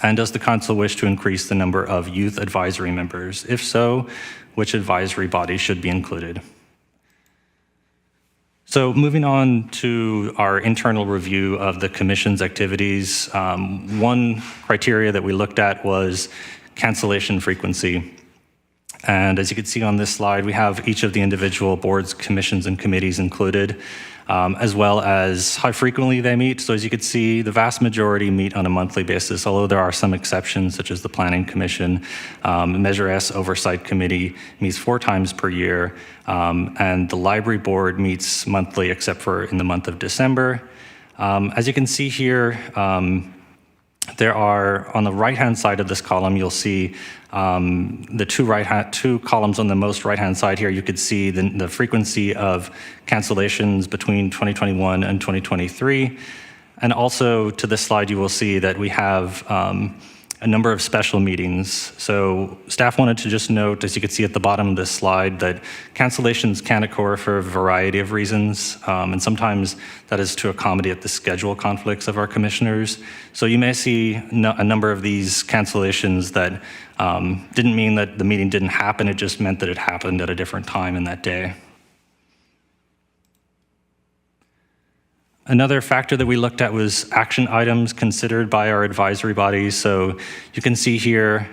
And does the council wish to increase the number of youth advisory members? If so, which advisory bodies should be included? So moving on to our internal review of the commission's activities, one criteria that we looked at was cancellation frequency. And as you can see on this slide, we have each of the individual boards, commissions, and committees included, as well as how frequently they meet. So as you can see, the vast majority meet on a monthly basis, although there are some exceptions, such as the Planning Commission. Measure S Oversight Committee meets 4 times per year, and the Library Board meets monthly, except for in the month of December. As you can see here, there are, on the right-hand side of this column, you'll see the two columns on the most right-hand side here. You could see the frequency of cancellations between 2021 and 2023. And also to this slide, you will see that we have a number of special meetings. So staff wanted to just note, as you can see at the bottom of this slide, that cancellations can occur for a variety of reasons, and sometimes that is to accommodate the schedule conflicts of our commissioners. So you may see a number of these cancellations that didn't mean that the meeting didn't happen, it just meant that it happened at a different time in that day. Another factor that we looked at was action items considered by our advisory bodies. So you can see here,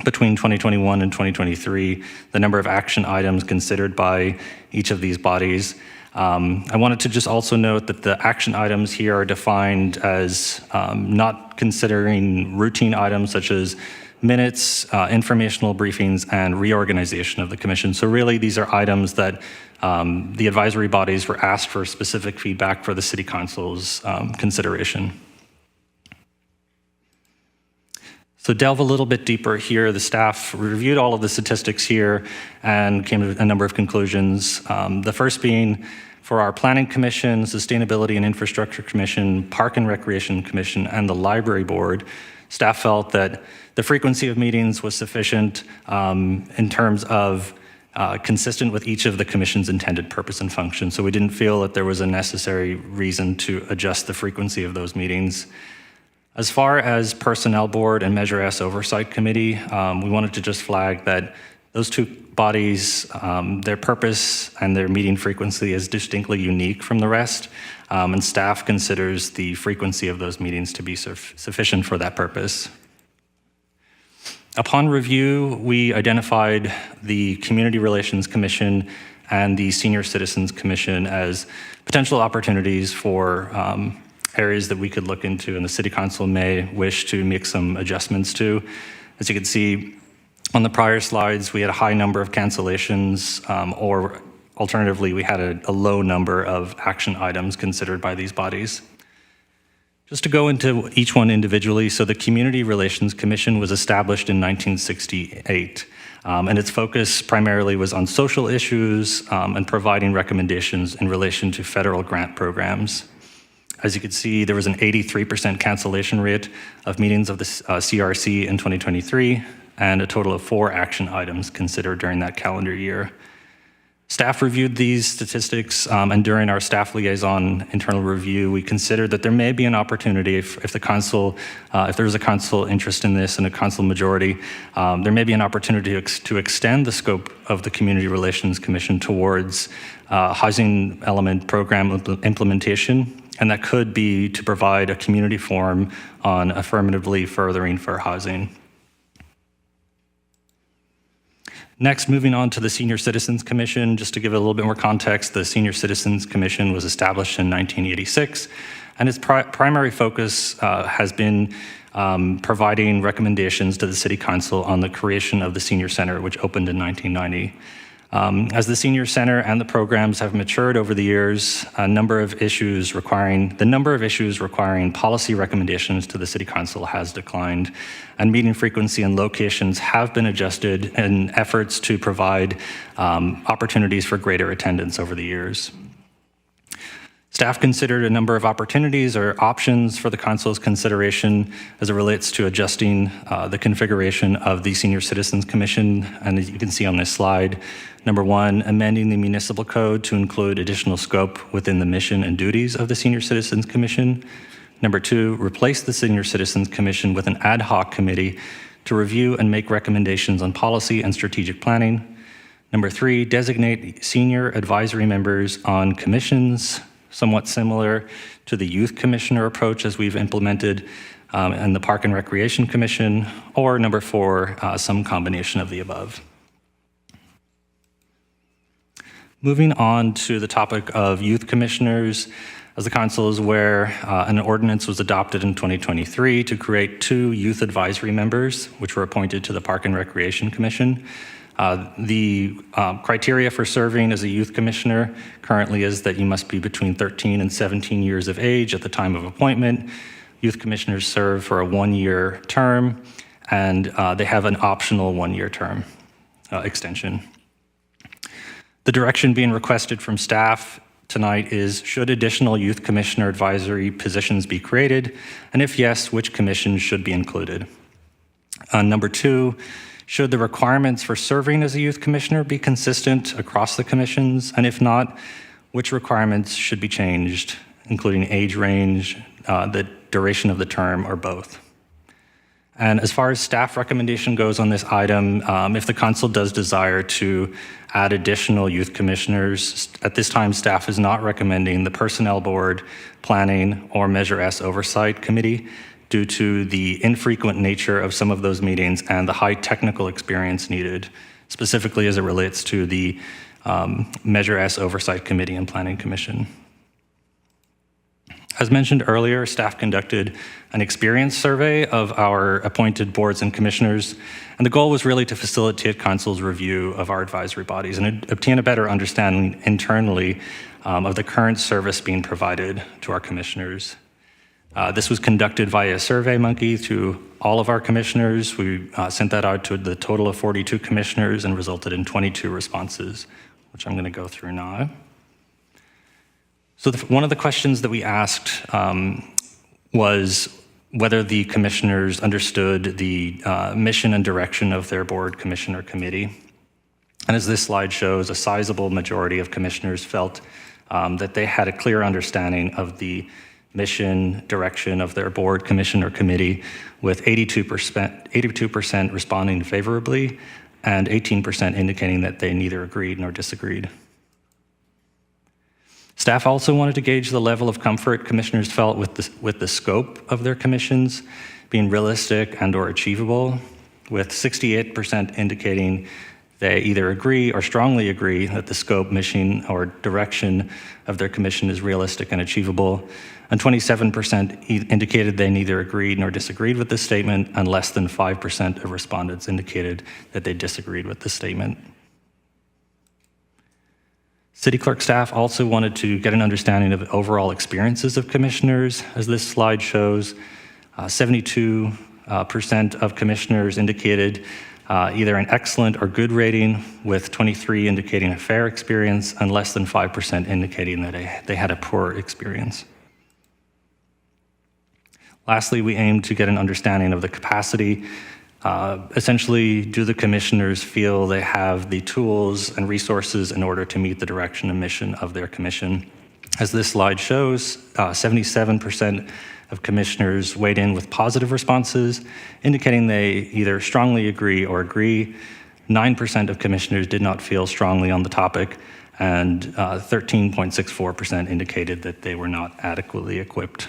between 2021 and 2023, the number of action items considered by each of these bodies. I wanted to just also note that the action items here are defined as not considering routine items such as minutes, informational briefings, and reorganization of the commission. So really, these are items that the advisory bodies were asked for specific feedback for the City Council's consideration. So delve a little bit deeper here. The staff reviewed all of the statistics here and came to a number of conclusions. The first being for our Planning Commission, Sustainability and Infrastructure Commission, Park and Recreation Commission, and the Library Board, staff felt that the frequency of meetings was sufficient in terms of consistent with each of the commission's intended purpose and function. So we didn't feel that there was a necessary reason to adjust the frequency of those meetings. As far as Personnel Board and Measure S Oversight Committee, we wanted to just flag that those two bodies, their purpose and their meeting frequency is distinctly unique from the rest, and staff considers the frequency of those meetings to be sufficient for that purpose. Upon review, we identified the Community Relations Commission and the Senior Citizens Commission as potential opportunities for areas that we could look into and the City Council may wish to make some adjustments to. As you can see on the prior slides, we had a high number of cancellations, or alternatively, we had a low number of action items considered by these bodies. Just to go into each one individually, so the Community Relations Commission was established in 1968, and its focus primarily was on social issues and providing recommendations in relation to federal grant programs. As you can see, there was an 83% cancellation rate of meetings of the CRC in 2023, and a total of 4 action items considered during that calendar year. Staff reviewed these statistics, and during our staff liaison internal review, we considered that there may be an opportunity if the council, if there's a council interest in this and a council majority, there may be an opportunity to extend the scope of the Community Relations Commission towards housing element program implementation, and that could be to provide a community forum on affirmatively furthering fair housing. Next, moving on to the Senior Citizens Commission, just to give it a little bit more context, the Senior Citizens Commission was established in 1986, and its primary focus has been providing recommendations to the City Council on the creation of the Senior Center, which opened in 1990. As the Senior Center and the programs have matured over the years, the number of issues requiring policy recommendations to the City Council has declined, and meeting frequency and locations have been adjusted in efforts to provide opportunities for greater attendance over the years. Staff considered a number of opportunities or options for the Council's consideration as it relates to adjusting the configuration of the Senior Citizens Commission. And as you can see on this slide, number 1, amending the municipal code to include additional scope within the mission and duties of the Senior Citizens Commission. Number 2, replace the Senior Citizens Commission with an ad hoc committee to review and make recommendations on policy and strategic planning. Number 3, designate senior advisory members on commissions, somewhat similar to the Youth Commissioner approach as we've implemented in the Park and Recreation Commission, or number 4, some combination of the above. Moving on to the topic of youth commissioners, as the council is aware, an ordinance was adopted in 2023 to create 2 youth advisory members, which were appointed to the Park and Recreation Commission. The criteria for serving as a youth commissioner currently is that you must be between 13 and 17 years of age at the time of appointment. Youth commissioners serve for a 1-year term, and they have an optional 1-year term extension. The direction being requested from staff tonight is, should additional youth commissioner advisory positions be created? And if yes, which commissions should be included? Number 2, should the requirements for serving as a youth commissioner be consistent across the commissions? And if not, which requirements should be changed, including age range, the duration of the term, or both? And as far as staff recommendation goes on this item, if the council does desire to add additional youth commissioners, at this time staff is not recommending the Personnel Board, Planning, or Measure S Oversight Committee due to the infrequent nature of some of those meetings and the high technical experience needed, specifically as it relates to the Measure S Oversight Committee and Planning Commission. As mentioned earlier, staff conducted an experience survey of our appointed boards and commissioners, and the goal was really to facilitate council's review of our advisory bodies and obtain a better understanding internally of the current service being provided to our commissioners. This was conducted via SurveyMonkey to all of our commissioners. We sent that out to the total of 42 commissioners and resulted in 22 responses, which I'm going to go through now. So one of the questions that we asked was whether the commissioners understood the mission and direction of their board, commission, or committee. And as this slide shows, a sizable majority of commissioners felt that they had a clear understanding of the mission, direction of their board, commission, or committee, with 82% responding favorably and 18% indicating that they neither agreed nor disagreed. Staff also wanted to gauge the level of comfort commissioners felt with the scope of their commissions being realistic and or achievable, with 68% indicating they either agree or strongly agree that the scope, mission, or direction of their commission is realistic and achievable, and 27% indicated they neither agreed nor disagreed with this statement, and less than 5% of respondents indicated that they disagreed with this statement. City clerk staff also wanted to get an understanding of overall experiences of commissioners. As this slide shows, 72% of commissioners indicated either an excellent or good rating, with 23 indicating a fair experience, and less than 5% indicating that they had a poor experience. Lastly, we aimed to get an understanding of the capacity. Essentially, do the commissioners feel they have the tools and resources in order to meet the direction and mission of their commission? As this slide shows, 77% of commissioners weighed in with positive responses, indicating they either strongly agree or agree. 9% of commissioners did not feel strongly on the topic, and 13.64% indicated that they were not adequately equipped.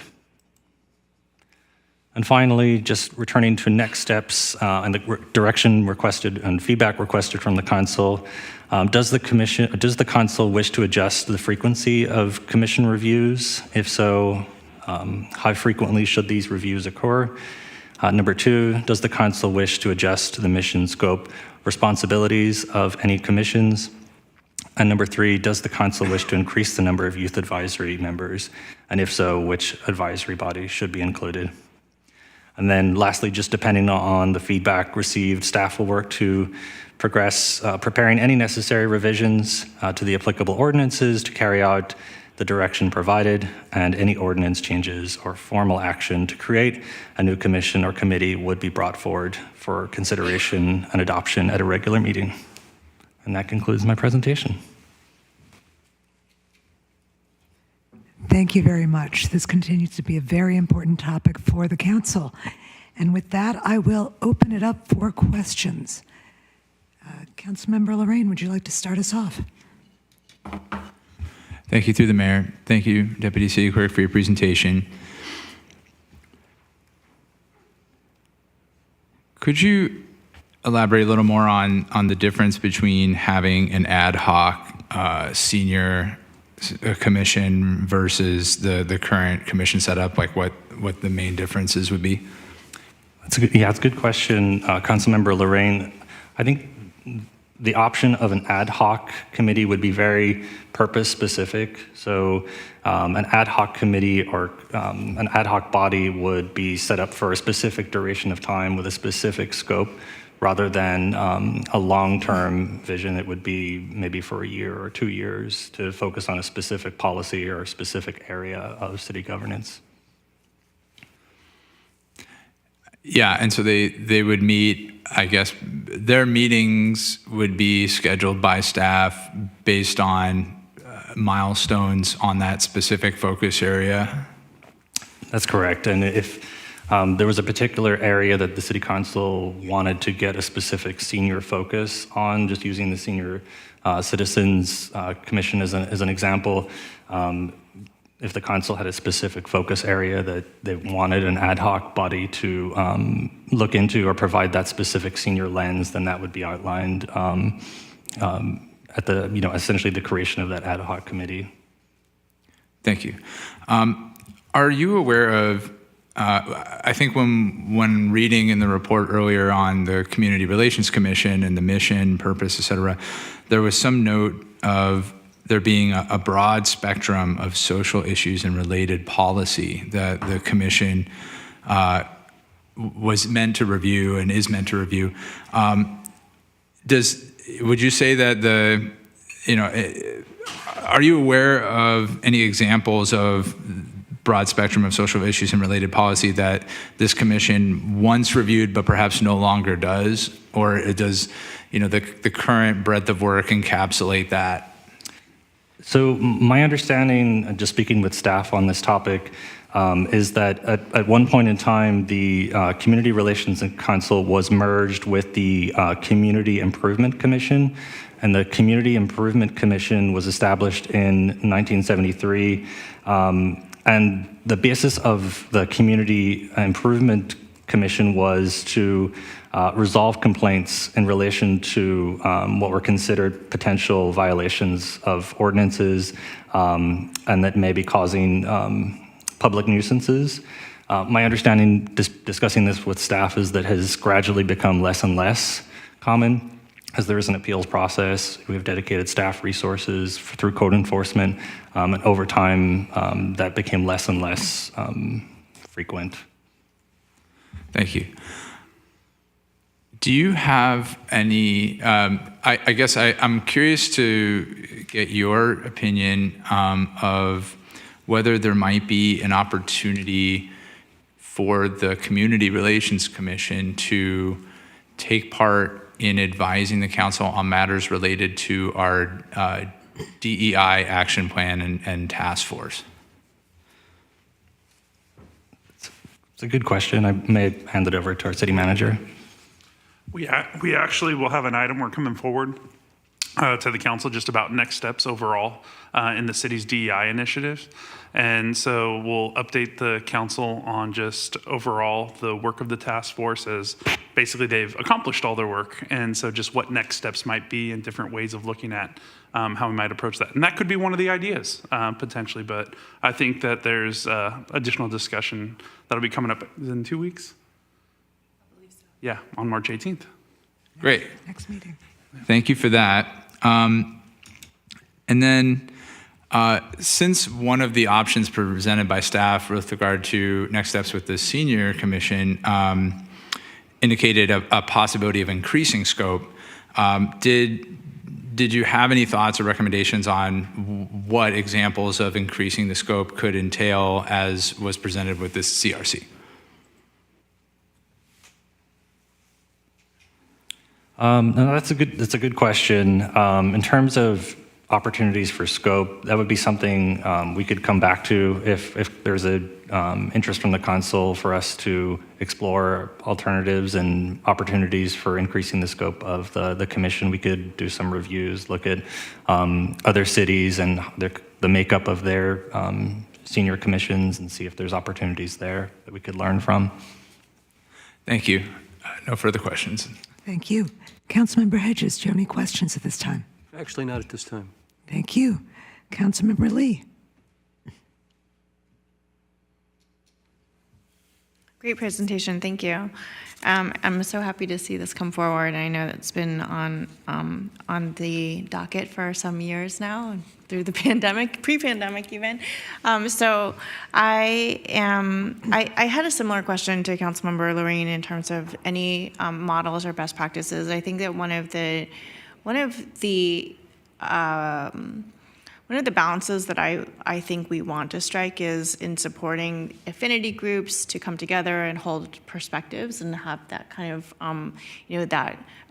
And finally, just returning to next steps and the direction requested and feedback requested from the council, does the council wish to adjust the frequency of commission reviews? If so, how frequently should these reviews occur? Number 2, does the council wish to adjust the mission scope, responsibilities of any commissions? And number 3, does the council wish to increase the number of youth advisory members? And if so, which advisory body should be included? And then lastly, just depending on the feedback received, staff will work to progress preparing any necessary revisions to the applicable ordinances to carry out the direction provided, and any ordinance changes or formal action to create a new commission or committee would be brought forward for consideration and adoption at a regular meeting. And that concludes my presentation. Thank you very much. This continues to be a very important topic for the council. And with that, I will open it up for questions. Councilmember Lorraine, would you like to start us off? Thank you, through the mayor. Thank you, Deputy City Clerk, for your presentation. Could you elaborate a little more on the difference between having an ad hoc senior commission versus the current commission setup? Like what the main differences would be? It's a good question, Councilmember Lorraine. I think the option of an ad hoc committee would be very purpose specific. So an ad hoc committee or an ad hoc body would be set up for a specific duration of time with a specific scope, rather than a long-term vision. It would be maybe for a year or 2 years to focus on a specific policy or a specific area of city governance. Yeah, and so they would meet, I guess, their meetings would be scheduled by staff based on milestones on that specific focus area? That's correct. And if there was a particular area that the city council wanted to get a specific senior focus on, just using the Senior Citizens Commission as an example, if the council had a specific focus area that they wanted an ad hoc body to look into or provide that specific senior lens, then that would be outlined at the, essentially the creation of that ad hoc committee. Thank you. Are you aware of, I think when reading in the report earlier on the Community Relations Commission and the mission, purpose, et cetera, there was some note of there being a broad spectrum of social issues and related policy that the commission was meant to review and is meant to review. Would you say that are you aware of any examples of broad spectrum of social issues and related policy that this commission once reviewed but perhaps no longer does? Or does the current breadth of work encapsulate that? So my understanding, just speaking with staff on this topic, is that at one point in time, the Community Relations Council was merged with the Community Improvement Commission, and the Community Improvement Commission was established in 1973. And the basis of the Community Improvement Commission was to resolve complaints in relation to what were considered potential violations of ordinances and that may be causing public nuisances. My understanding, discussing this with staff, is that has gradually become less and less common as there is an appeals process. We have dedicated staff resources through code enforcement, and over time that became less and less frequent. Thank you. Do you have any, I guess I'm curious to get your opinion of whether there might be an opportunity for the Community Relations Commission to take part in advising the council on matters related to our DEI action plan and task force? It's a good question. I may hand it over to our city manager. We actually will have an item we're coming forward to the council just about next steps overall in the city's DEI initiatives. And so we'll update the council on just overall the work of the task force, as basically they've accomplished all their work. And so just what next steps might be and different ways of looking at how we might approach that. And that could be one of the ideas potentially, but I think that there's additional discussion that'll be coming up in 2 weeks. Yeah, on March 18th. Great. Next meeting. Thank you for that. And then since one of the options presented by staff with regard to next steps with the senior commission indicated a possibility of increasing scope, did you have any thoughts or recommendations on what examples of increasing the scope could entail as was presented with this CRC? No, that's a good question. In terms of opportunities for scope, that would be something we could come back to if there's a interest from the council for us to explore alternatives and opportunities for increasing the scope of the commission. We could do some reviews, look at other cities and the makeup of their senior commissions and see if there's opportunities there that we could learn from. Thank you. No further questions. Thank you. Councilmember Hedges, do you have any questions at this time? Actually, not at this time. Thank you. Councilmember Lee. Great presentation, thank you. I'm so happy to see this come forward. I know it's been on the docket for some years now, through the pandemic, pre-pandemic even. So I had a similar question to Councilmember Lorraine in terms of any models or best practices. I think that one of the balances that I think we want to strike is in supporting affinity groups to come together and hold perspectives and have that kind of,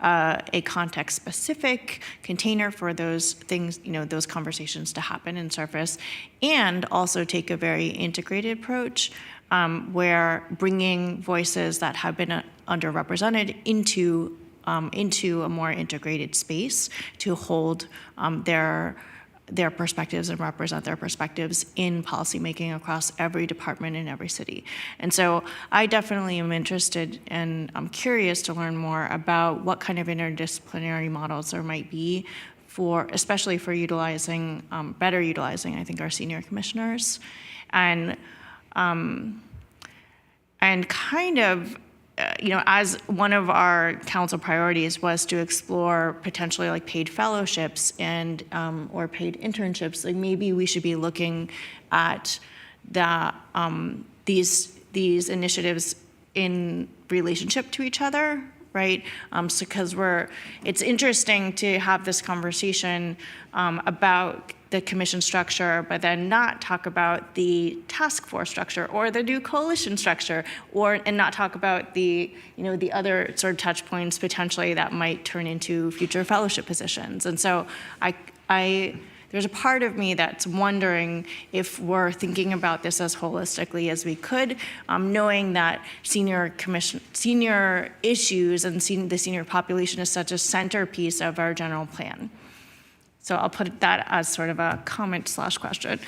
a context-specific container for those things, those conversations to happen and surface, and also take a very integrated approach where bringing voices that have been underrepresented into a more integrated space to hold their perspectives and represent their perspectives in policymaking across every department in every city. And so I definitely am interested and I'm curious to learn more about what kind of interdisciplinary models there might be especially for better utilizing, I think, our senior commissioners. And kind of, as one of our council priorities was to explore potentially like paid fellowships and or paid internships, like maybe we should be looking at these initiatives in relationship to each other, right? Because it's interesting to have this conversation about the commission structure, but then not talk about the task force structure or the new coalition structure, and not talk about the other sort of touch points potentially that might turn into future fellowship positions. And so there's a part of me that's wondering if we're thinking about this as holistically as we could, knowing that senior issues and the senior population is such a centerpiece of our general plan. So I'll put that as sort of a comment/question.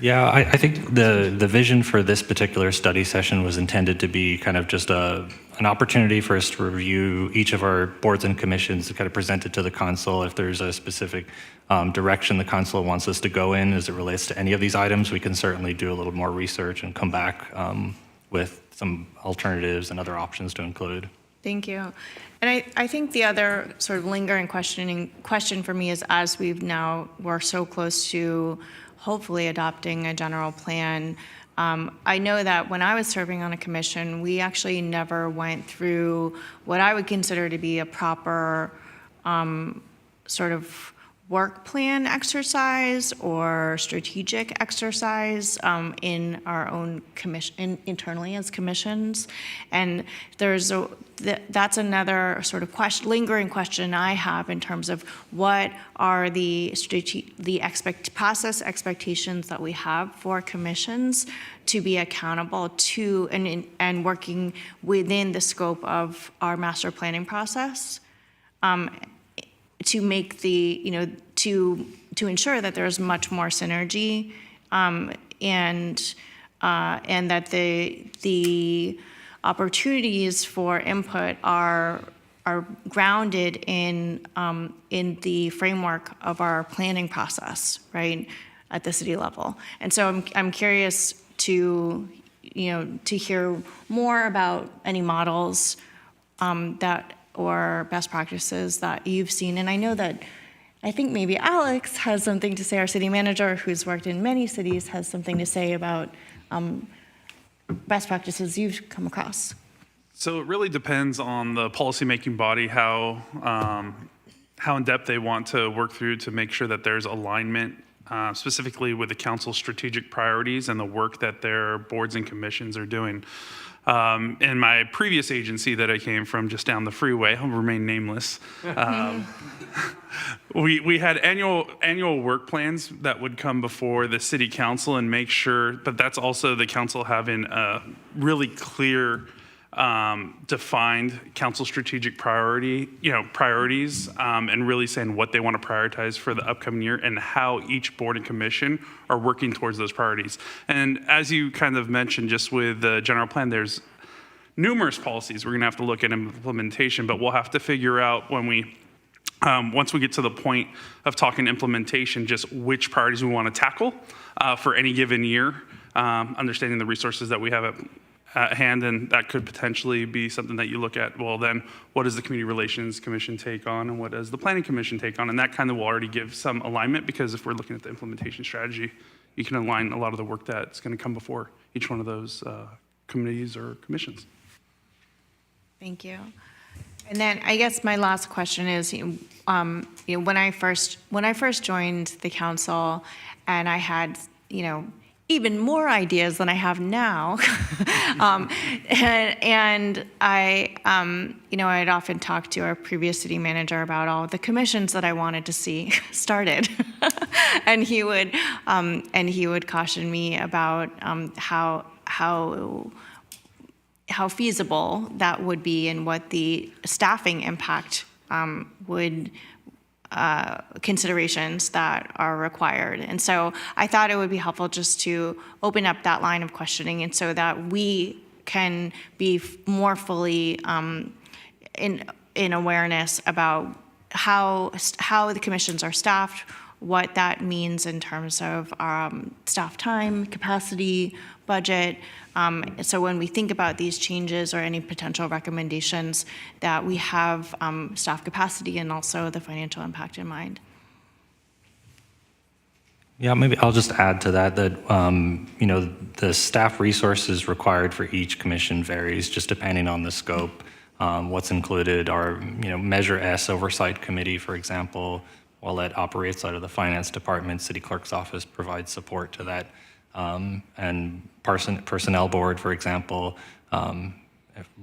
Yeah, I think the vision for this particular study session was intended to be kind of just an opportunity for us to review each of our boards and commissions to kind of present it to the council. If there's a specific direction the council wants us to go in as it relates to any of these items, we can certainly do a little more research and come back with some alternatives and other options to include. Thank you. And I think the other sort of lingering question for me is, as we're so close to hopefully adopting a general plan, I know that when I was serving on a commission, we actually never went through what I would consider to be a proper sort of work plan exercise or strategic exercise in our own commission, internally as commissions. And that's another sort of lingering question I have in terms of what are the process expectations that we have for commissions to be accountable to and working within the scope of our master planning process. To make to ensure that there's much more synergy, and that the opportunities for input are grounded in the framework of our planning process, right, at the city level. And so I'm curious to hear more about any models or best practices that you've seen. And I think maybe Alex has something to say, our city manager, who's worked in many cities, has something to say about best practices you've come across. So it really depends on the policymaking body, how in depth they want to work through to make sure that there's alignment, specifically with the council's strategic priorities and the work that their boards and commissions are doing. In my previous agency that I came from, just down the freeway, I'll remain nameless. We had annual work plans that would come before the city council and make sure, but that's also the council having a really clear, defined council strategic priorities, and really saying what they want to prioritize for the upcoming year and how each board and commission are working towards those priorities. And as you kind of mentioned, just with the general plan, there's numerous policies we're going to have to look at implementation, but we'll have to figure out when we once we get to the point of talking implementation, just which priorities we want to tackle for any given year, understanding the resources that we have at hand, and that could potentially be something that you look at. Well, then what does the Community Relations Commission take on, and what does the Planning Commission take on? And that kind of will already give some alignment, because if we're looking at the implementation strategy, you can align a lot of the work that's going to come before each one of those committees or commissions. Thank you. And then I guess my last question is, when I first joined the council, and I had, even more ideas than I have now, and I, I'd often talk to our previous city manager about all the commissions that I wanted to see started, and he would caution me about how feasible that would be and what the staffing impact would considerations that are required. And so I thought it would be helpful just to open up that line of questioning, and so that we can be more fully in awareness about how the commissions are staffed, what that means in terms of staff time, capacity, budget. So when we think about these changes or any potential recommendations, that we have staff capacity and also the financial impact in mind. Yeah, maybe I'll just add to that, the staff resources required for each commission varies just depending on the scope. What's included are, Measure S Oversight Committee, for example, while that operates out of the Finance Department, City Clerk's Office provides support to that. And Personnel Board, for example,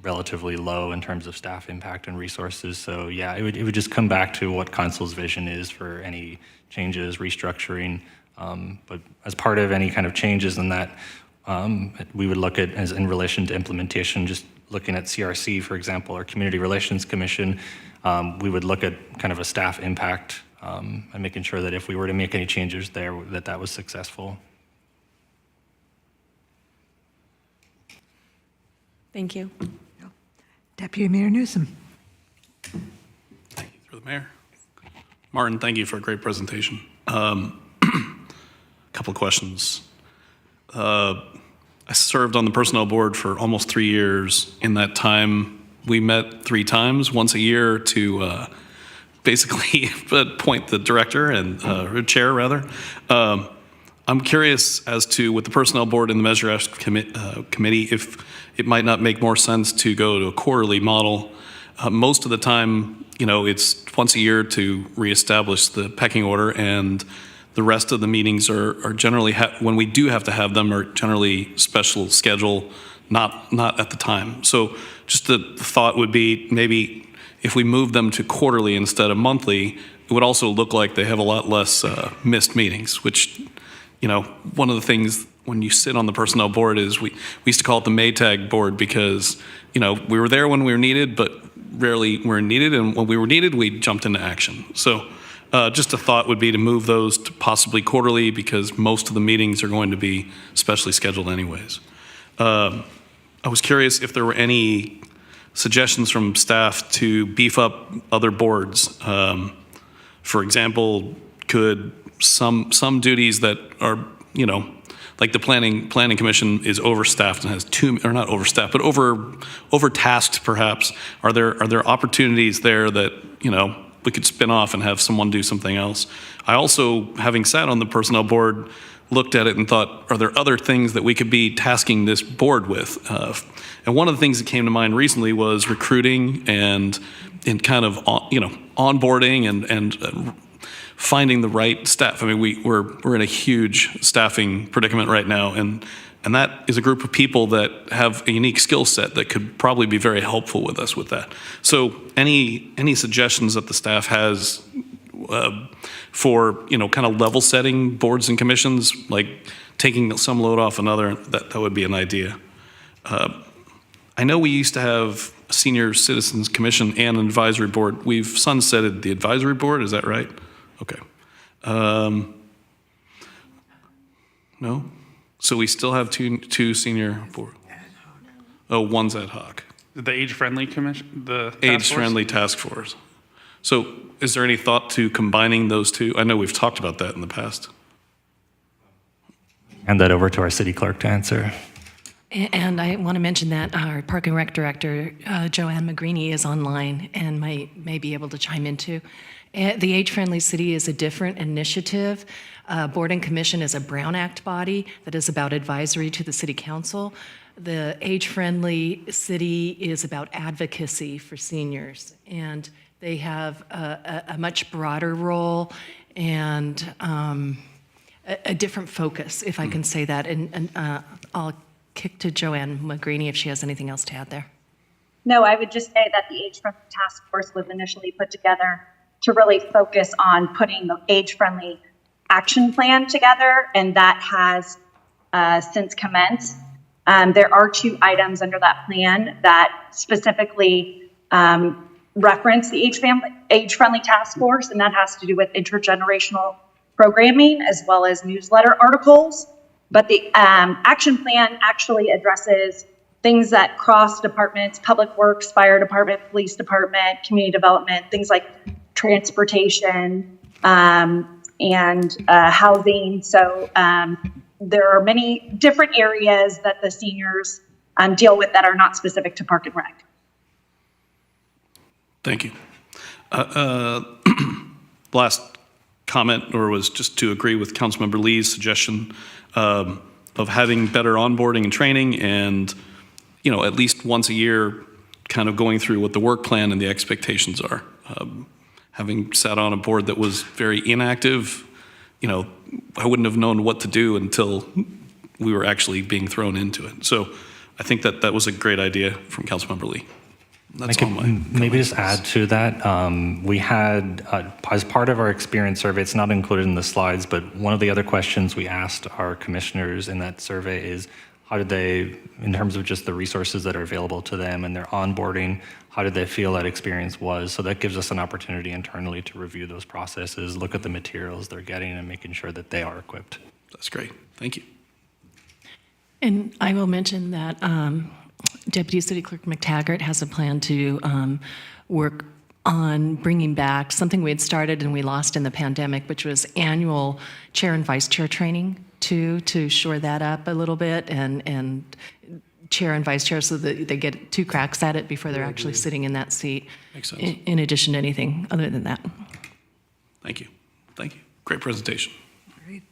relatively low in terms of staff impact and resources. So yeah, it would just come back to what council's vision is for any changes, restructuring. But as part of any kind of changes in that, we would look at, as in relation to implementation, just looking at CRC, for example, or Community Relations Commission, we would look at kind of a staff impact and making sure that if we were to make any changes there, that was successful. Thank you. Deputy Mayor Newsom. Thank you, through the mayor. Martin, thank you for a great presentation. Couple of questions. I served on the personnel board for almost 3 years. In that time, we met 3 times, once a year, to basically appoint the director and or chair, rather. I'm curious as to, with the personnel board and the Measure S committee, if it might not make more sense to go to a quarterly model. Most of the time, it's once a year to reestablish the pecking order, and the rest of the meetings are generally, when we do have to have them, are generally special schedule, not at the time. So just the thought would be, maybe if we move them to quarterly instead of monthly, it would also look like they have a lot less missed meetings, which, one of the things when you sit on the personnel board is we used to call it the Maytag board, because, we were there when we were needed, but rarely were needed. And when we were needed, we jumped into action. So just a thought would be to move those to possibly quarterly, because most of the meetings are going to be specially scheduled anyways. I was curious if there were any suggestions from staff to beef up other boards. For example, could some duties that are, like the planning commission is overstaffed and has or not overstaffed, but overtasked perhaps. Are there opportunities there that, we could spin off and have someone do something else? I also, having sat on the personnel board, looked at it and thought, are there other things that we could be tasking this board with? And one of the things that came to mind recently was recruiting and kind of, onboarding and finding the right staff. I mean, we're in a huge staffing predicament right now, and And that is a group of people that have a unique skill set that could probably be very helpful with us with that. So any suggestions that the staff has for, kind of level setting boards and commissions, like taking some load off another, that would be an idea. I know we used to have a senior citizens commission and an advisory board. We've sunsetted the advisory board, is that right? Okay. No? So we still have two senior board. Oh, one's ad hoc. The age-friendly commission, the task force? Age-friendly task force. So is there any thought to combining those two? I know we've talked about that in the past. Hand that over to our city clerk to answer. And I want to mention that our Park and Rec Director, Joanne Magrini, is online and may be able to chime in too. The Age-Friendly City is a different initiative. Board and Commission is a Brown Act body that is about advisory to the City Council. The Age-Friendly City is about advocacy for seniors, and they have a much broader role and a different focus, if I can say that. And I'll kick to Joanne Magrini if she has anything else to add there. No, I would just say that the age-friendly task force was initially put together to really focus on putting the age-friendly action plan together, and that has since commenced. There are 2 items under that plan that specifically reference the age-friendly task force, and that has to do with intergenerational programming as well as newsletter articles. But the action plan actually addresses things that cross departments: public works, fire department, police department, community development, things like transportation and housing. So there are many different areas that the seniors deal with that are not specific to Park and Rec. Thank you. Last comment, or was just to agree with Councilmember Lee's suggestion of having better onboarding and training, and at least once a year kind of going through what the work plan and the expectations are. Having sat on a board that was very inactive, I wouldn't have known what to do until we were actually being thrown into it. So I think that was a great idea from Councilmember Lee. That's all my maybe just add to that. We had, as part of our experience survey, it's not included in the slides, but one of the other questions we asked our commissioners in that survey is, how did they, in terms of just the resources that are available to them and their onboarding, how did they feel that experience was? So that gives us an opportunity internally to review those processes, look at the materials they're getting, and making sure that they are equipped. That's great. Thank you. And I will mention that Deputy City Clerk McTaggart has a plan to work on bringing back something we had started and we lost in the pandemic, which was annual chair and vice chair training to shore that up a little bit, and chair and vice chair so that they get 2 cracks at it before they're actually sitting in that seat. Makes sense. In addition to anything other than that. Thank you. Thank you. Great presentation. Great.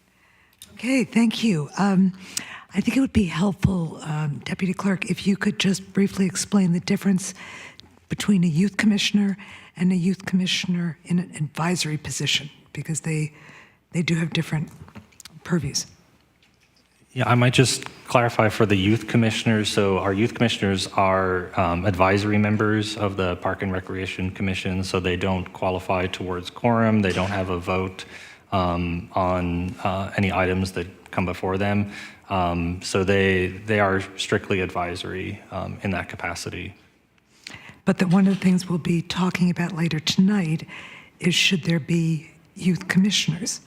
Okay, thank you. I think it would be helpful, Deputy Clerk, if you could just briefly explain the difference between a youth commissioner and a youth commissioner in an advisory position, because they do have different purviews. Yeah, I might just clarify for the youth commissioners. So our youth commissioners are advisory members of the Park and Recreation Commission, so they don't qualify towards quorum. They don't have a vote on any items that come before them. So they are strictly advisory in that capacity. But that one of the things we'll be talking about later tonight is, should there be youth commissioners?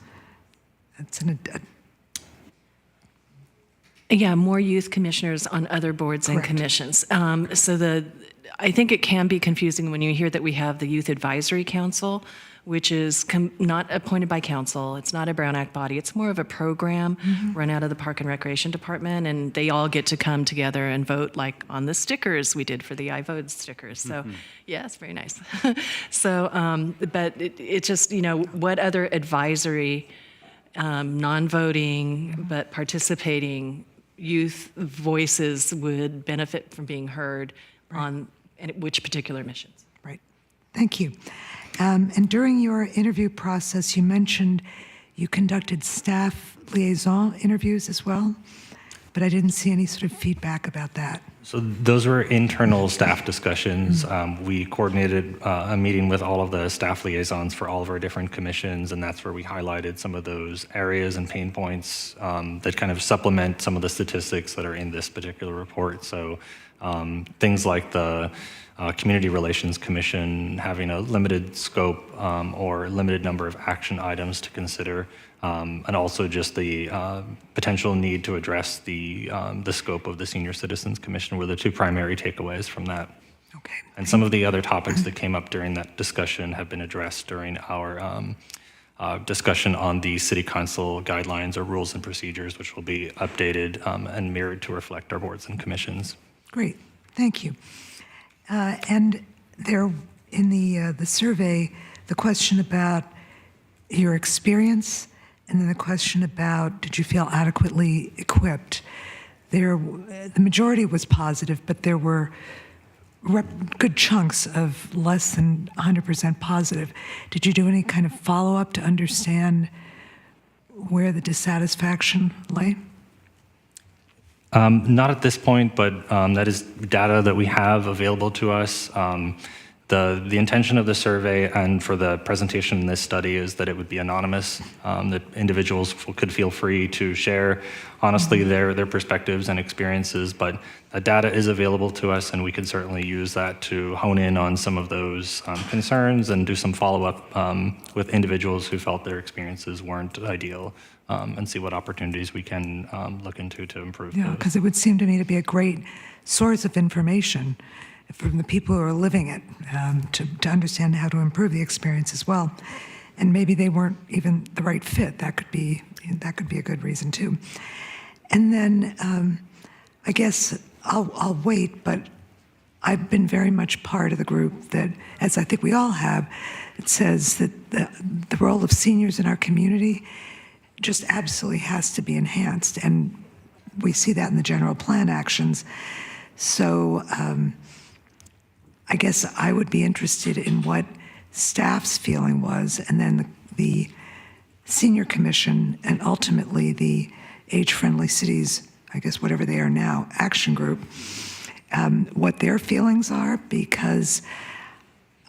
That's Yeah, more youth commissioners on other boards and Correct. commissions. I think it can be confusing when you hear that we have the Youth Advisory Council, which is not appointed by council. It's not a Brown Act body. It's more of a program run out of the Park and Recreation Department, and they all get to come together and vote, like on the stickers we did for the I Vote stickers. So, yeah, it's very nice. So, but it just, what other advisory, non-voting but participating youth voices would benefit from being heard on which particular missions? right. Thank you. And during your interview process, you mentioned you conducted staff liaison interviews as well. but I didn't see any sort of feedback about that. So those were internal staff discussions. We coordinated a meeting with all of the staff liaisons for all of our different commissions, and that's where we highlighted some of those areas and pain points that kind of supplement some of the statistics that are in this particular report. So things like the Community Relations Commission having a limited scope or limited number of action items to consider, and also just the potential need to address the scope of the Senior Citizens Commission were the two primary takeaways from that. Okay. And some of the other topics that came up during that discussion have been addressed during our discussion on the City Council guidelines or rules and procedures, which will be updated and mirrored to reflect our boards and commissions. Great, thank you. And there, in the survey, the question about your experience, and then the question about did you feel adequately equipped. The majority was positive, but there were good chunks of less than 100% positive. Did you do any kind of follow-up to understand where the dissatisfaction lay? Not at this point, but that is data that we have available to us. The intention of the survey and for the presentation in this study is that it would be anonymous, that individuals could feel free to share honestly their perspectives and experiences, but the data is available to us and we can certainly use that to hone in on some of those concerns and do some follow-up with individuals who felt their experiences weren't ideal and see what opportunities we can look into to improve Yeah, those. because it would seem to me to be a great source of information from the people who are living it to understand how to improve the experience as well. And maybe they weren't even the right fit. That could be a good reason too. And then I guess I'll wait, but I've been very much part of the group that, as I think we all have, it says that the role of seniors in our community just absolutely has to be enhanced. And we see that in the general plan actions. So I guess I would be interested in what staff's feeling was, and then the Senior Commission, and ultimately the Age-Friendly Cities, I guess whatever they are now, action group, what their feelings are, because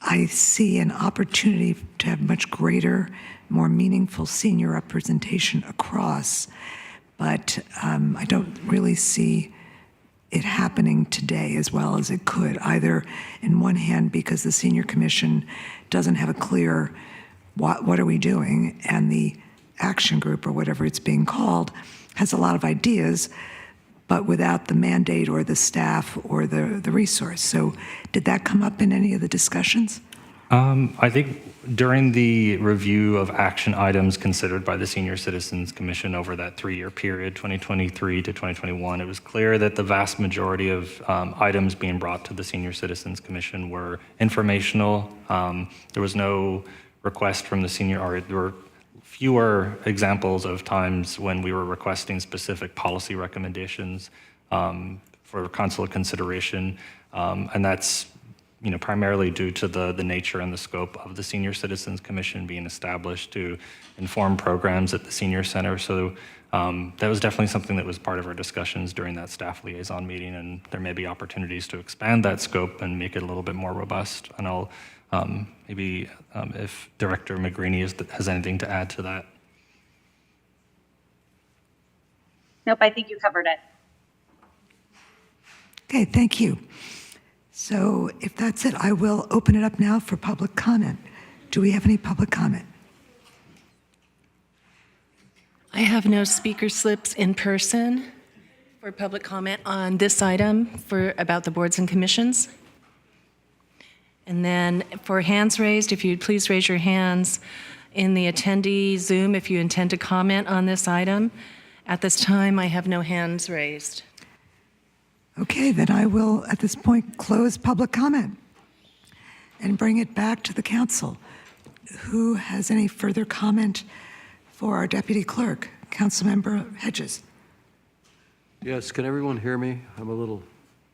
I see an opportunity to have much greater, more meaningful senior representation across, but I don't really see it happening today as well as it could, either in one hand because the Senior Commission doesn't have a clear what are we doing, and the action group, or whatever it's being called, has a lot of ideas, but without the mandate or the staff or the resource. So did that come up in any of the discussions? I think during the review of action items considered by the Senior Citizens Commission over that 3-year period, 2023 to 2021, it was clear that the vast majority of items being brought to the Senior Citizens Commission were informational. There was no request from the senior, or there were fewer examples of times when we were requesting specific policy recommendations for council consideration, and that's primarily due to the nature and the scope of the Senior Citizens Commission being established to inform programs at the Senior Center. So that was definitely something that was part of our discussions during that staff liaison meeting, and there may be opportunities to expand that scope and make it a little bit more robust. And I'll maybe if Director McGreeny has anything to add to that. Nope, I think you covered it. Okay, thank you. So if that's it, I will open it up now for public comment. Do we have any public comment? I have no speaker slips in person for public comment on this item about the boards and commissions. And then for hands raised, if you'd please raise your hands in the attendee Zoom if you intend to comment on this item. At this time, I have no hands raised. Okay, then I will, at this point, close public comment and bring it back to the council. Who has any further comment for our deputy clerk? Councilmember Hedges. Yes, can everyone hear me? I'm a little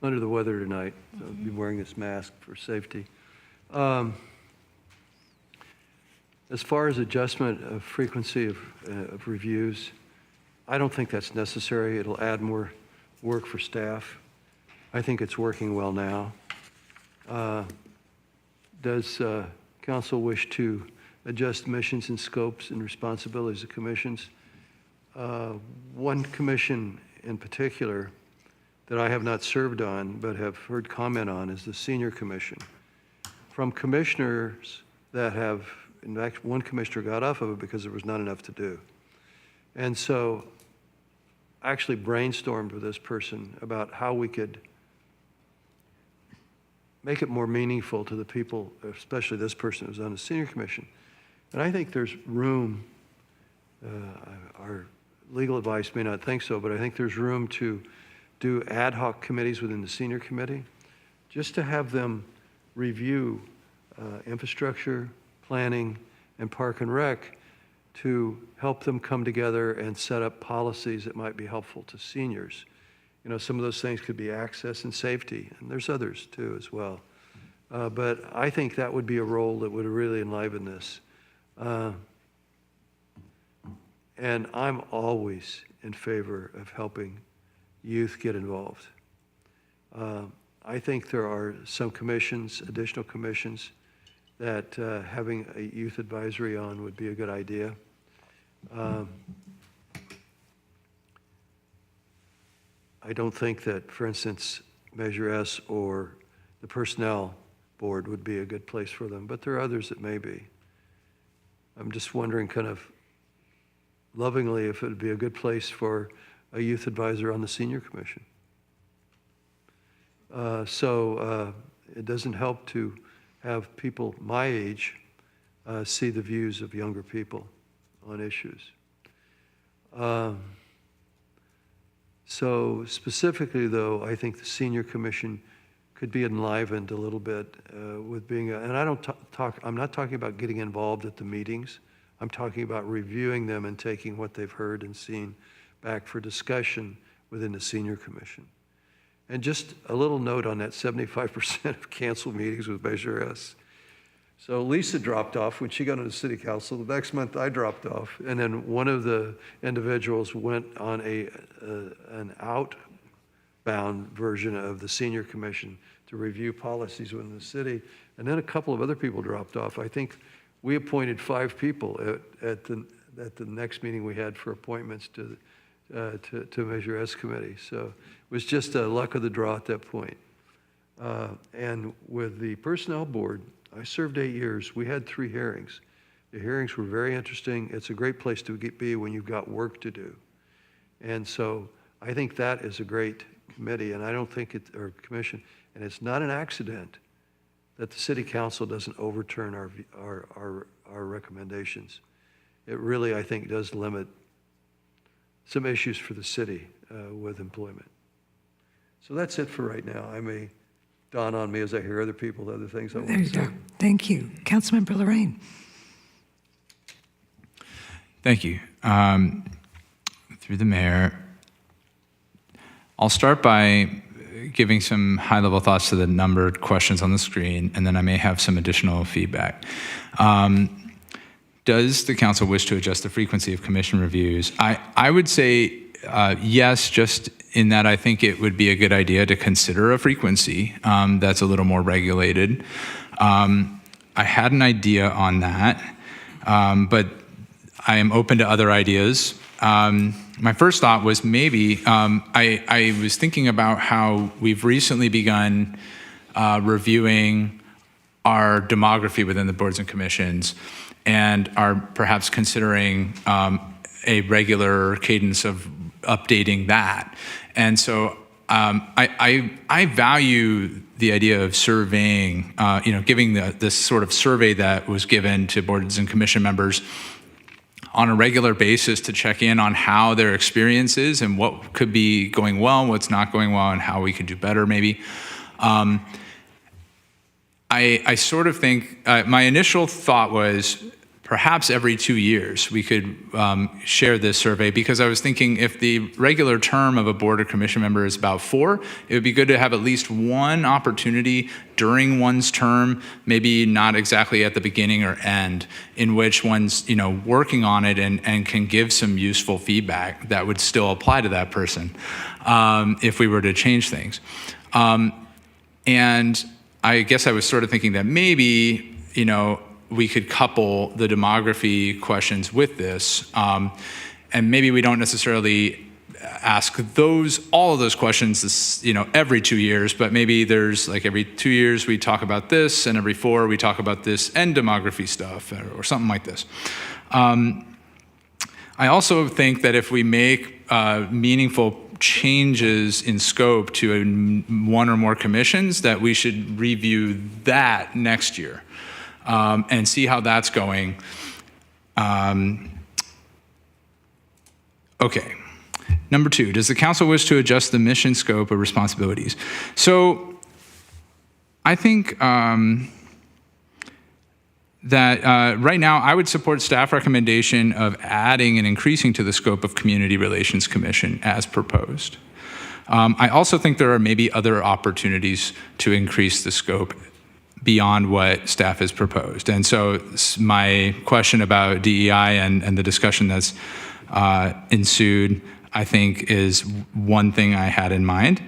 under the weather tonight, so I'll be wearing this mask for safety. As far as adjustment of frequency of reviews, I don't think that's necessary. It'll add more work for staff. I think it's working well now. Does council wish to adjust missions and scopes and responsibilities of commissions? One commission in particular that I have not served on but have heard comment on is the Senior Commission. From commissioners that have, in fact, one commissioner got off of it because there was not enough to do. And so I actually brainstormed with this person about how we could make it more meaningful to the people, especially this person who's on the Senior Commission. And I think there's room, our legal advice may not think so, but I think there's room to do ad hoc committees within the Senior Committee, just to have them review infrastructure, planning, and Park and Rec to help them come together and set up policies that might be helpful to seniors. You know, some of those things could be access and safety, and there's others too as well. But I think that would be a role that would really enliven this. And I'm always in favor of helping youth get involved. I think there are some commissions, additional commissions, that having a youth advisory on would be a good idea. I don't think that, for instance, Measure S or the Personnel Board would be a good place for them, but there are others that may be. I'm just wondering kind of lovingly if it would be a good place for a youth advisor on the Senior Commission. It doesn't help to have people my age see the views of younger people on issues. So specifically, though, I think the Senior Commission could be enlivened a little bit with being, and I don't I'm not talking about getting involved at the meetings. I'm talking about reviewing them and taking what they've heard and seen back for discussion within the Senior Commission. And just a little note on that 75% of canceled meetings with Measure S. So Lisa dropped off when she got into City Council. The next month I dropped off, and then one of the individuals went on an outbound version of the Senior Commission to review policies within the city, and then a couple of other people dropped off. I think we appointed 5 people at the next meeting we had for appointments to Measure S committee. So it was just a luck of the draw at that point. And with the Personnel Board, I served 8 years. We had 3 hearings. The hearings were very interesting. It's a great place to be when you've got work to do. And so I think that is a great committee, and I don't think or commission, and it's not an accident that the City Council doesn't overturn our recommendations. It really, I think, does limit some issues for the city with employment. So that's it for right now. I may dawn on me as I hear other people, other things I want There to you say. go. Thank you. Councilmember Lorraine. Thank you. Through the mayor, I'll start by giving some high-level thoughts to the numbered questions on the screen, and then I may have some additional feedback. Does the council wish to adjust the frequency of commission reviews? I would say yes, just in that I think it would be a good idea to consider a frequency that's a little more regulated. I had an idea on that, but I am open to other ideas. My first thought was maybe, I was thinking about how we've recently begun reviewing our demography within the boards and commissions and are perhaps considering a regular cadence of updating that. And so I value the idea of surveying, giving this sort of survey that was given to boards and commission members on a regular basis to check in on how their experience is and what could be going well, what's not going well, and how we could do better maybe. I sort of think, my initial thought was perhaps every 2 years we could share this survey, because I was thinking if the regular term of a board or commission member is about 4, it would be good to have at least one opportunity during one's term, maybe not exactly at the beginning or end, in which one's working on it and can give some useful feedback that would still apply to that person if we were to change things. And I guess I was sort of thinking that maybe, we could couple the demography questions with this, and maybe we don't necessarily ask all of those questions, every 2 years, but maybe there's like every 2 years we talk about this, and every 4 we talk about this and demography stuff, or something like this. I also think that if we make meaningful changes in scope to one or more commissions, that we should review that next year. And see how that's going. Okay. Number 2, does the council wish to adjust the mission scope or responsibilities? So I think that right now I would support staff recommendation of adding and increasing to the scope of Community Relations Commission as proposed. I also think there are maybe other opportunities to increase the scope beyond what staff has proposed. And so my question about DEI and the discussion that's ensued, I think, is one thing I had in mind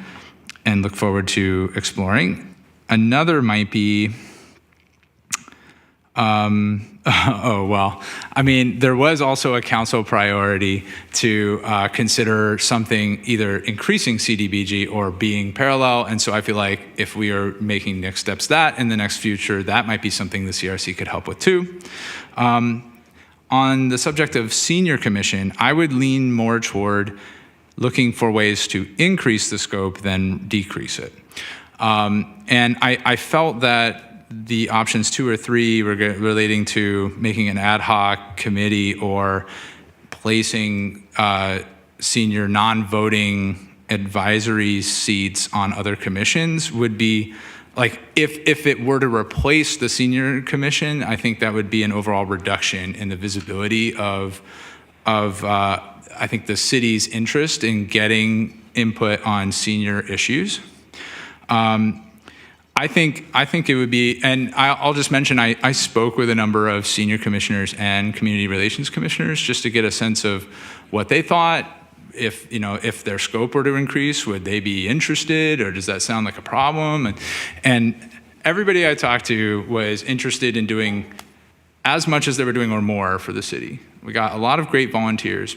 and look forward to exploring. Another might be, there was also a council priority to consider something either increasing CDBG or being parallel. And so I feel like if we are making next steps that in the next future, that might be something the CRC could help with too. On the subject of senior commission, I would lean more toward looking for ways to increase the scope than decrease it. And I felt that the options 2 or 3 were relating to making an ad hoc committee or placing senior non-voting advisory seats on other commissions would be like, if it were to replace the senior commission, I think that would be an overall reduction in the visibility of I think the city's interest in getting input on senior issues. I think it would be, and I'll just mention, I spoke with a number of senior commissioners and community relations commissioners just to get a sense of what they thought. If their scope were to increase, would they be interested, or does that sound like a problem? And everybody I talked to was interested in doing as much as they were doing or more for the city. We got a lot of great volunteers.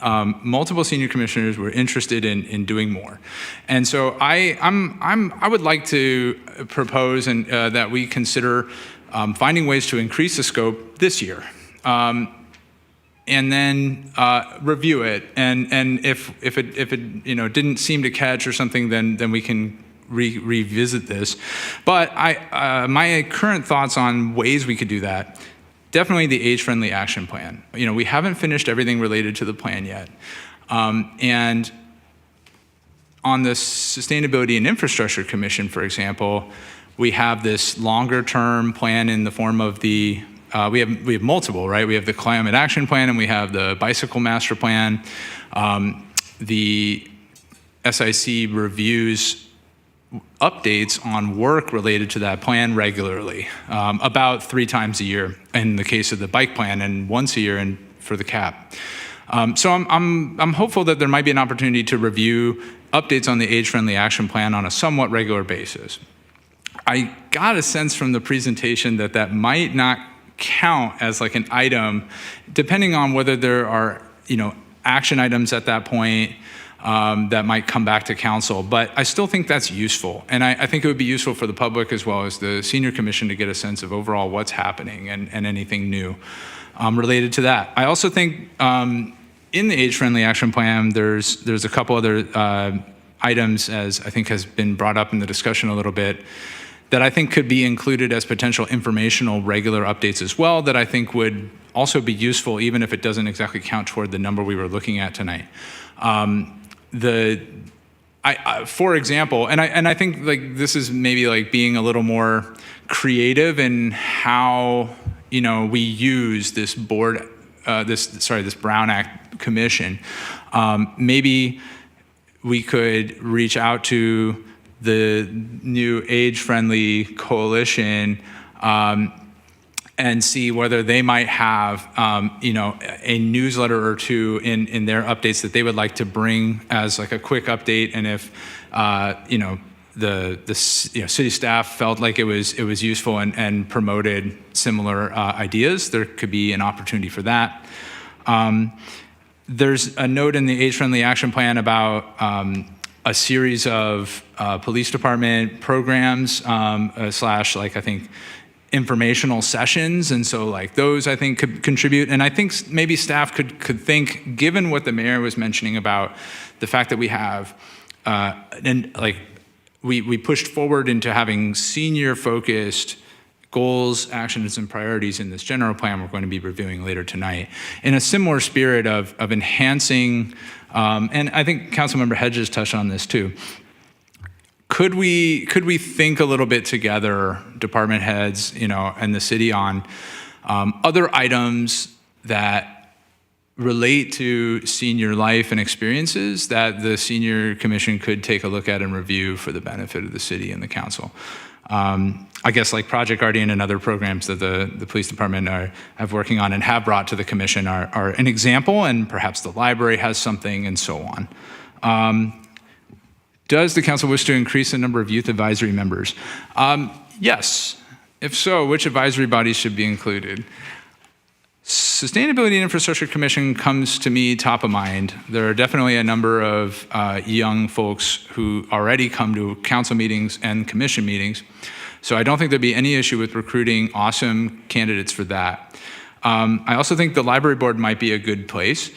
Multiple senior commissioners were interested in doing more, and so I would like to propose that we consider finding ways to increase the scope this year, and then review it. And if it didn't seem to catch or something, then we can revisit this. But my current thoughts on ways we could do that. Definitely the age-friendly action plan. We haven't finished everything related to the plan yet. And on the Sustainability and Infrastructure Commission, for example, we have this longer-term plan in the form of we have multiple, right? We have the Climate Action Plan and we have the Bicycle Master Plan. The SIC reviews updates on work related to that plan regularly, about 3 times a year in the case of the bike plan, and once a year for the CAP. So I'm hopeful that there might be an opportunity to review updates on the age-friendly action plan on a somewhat regular basis. I got a sense from the presentation that might not count as like an item, depending on whether there are action items at that point that might come back to council. But I still think that's useful. And I think it would be useful for the public as well as the senior commission to get a sense of overall what's happening and anything new related to that. I also think in the age-friendly action plan, there's a couple other items, as I think has been brought up in the discussion a little bit, that I think could be included as potential informational regular updates as well, that I think would also be useful even if it doesn't exactly count toward the number we were looking at tonight. For example, and I think like this is maybe like being a little more creative in how we use this board, this Brown Act Commission, maybe we could reach out to the new age-friendly coalition and see whether they might have, a newsletter or two in their updates that they would like to bring as like a quick update. And if, the city staff felt like it was useful and promoted similar ideas, there could be an opportunity for that. There's a note in the age-friendly action plan about a series of police department programs / I think informational sessions, and so like those I think could contribute. And I think maybe staff could think, given what the mayor was mentioning about the fact that we have we pushed forward into having senior focused goals, actions, and priorities in this general plan we're going to be reviewing later tonight, in a similar spirit of enhancing, and I think Councilmember Hedges touched on this too. Could we think a little bit together, department heads, and the city, on other items that relate to senior life and experiences that the Senior Commission could take a look at and review for the benefit of the city and the council? I guess like Project Guardian and other programs that the police department have working on and have brought to the commission are an example, and perhaps the library has something, and so on. Does the council wish to increase the number of youth advisory members? Yes. If so, which advisory bodies should be included? Sustainability and Infrastructure Commission comes to me top of mind. There are definitely a number of young folks who already come to council meetings and commission meetings, so I don't think there'd be any issue with recruiting awesome candidates for that. I also think the library board might be a good place.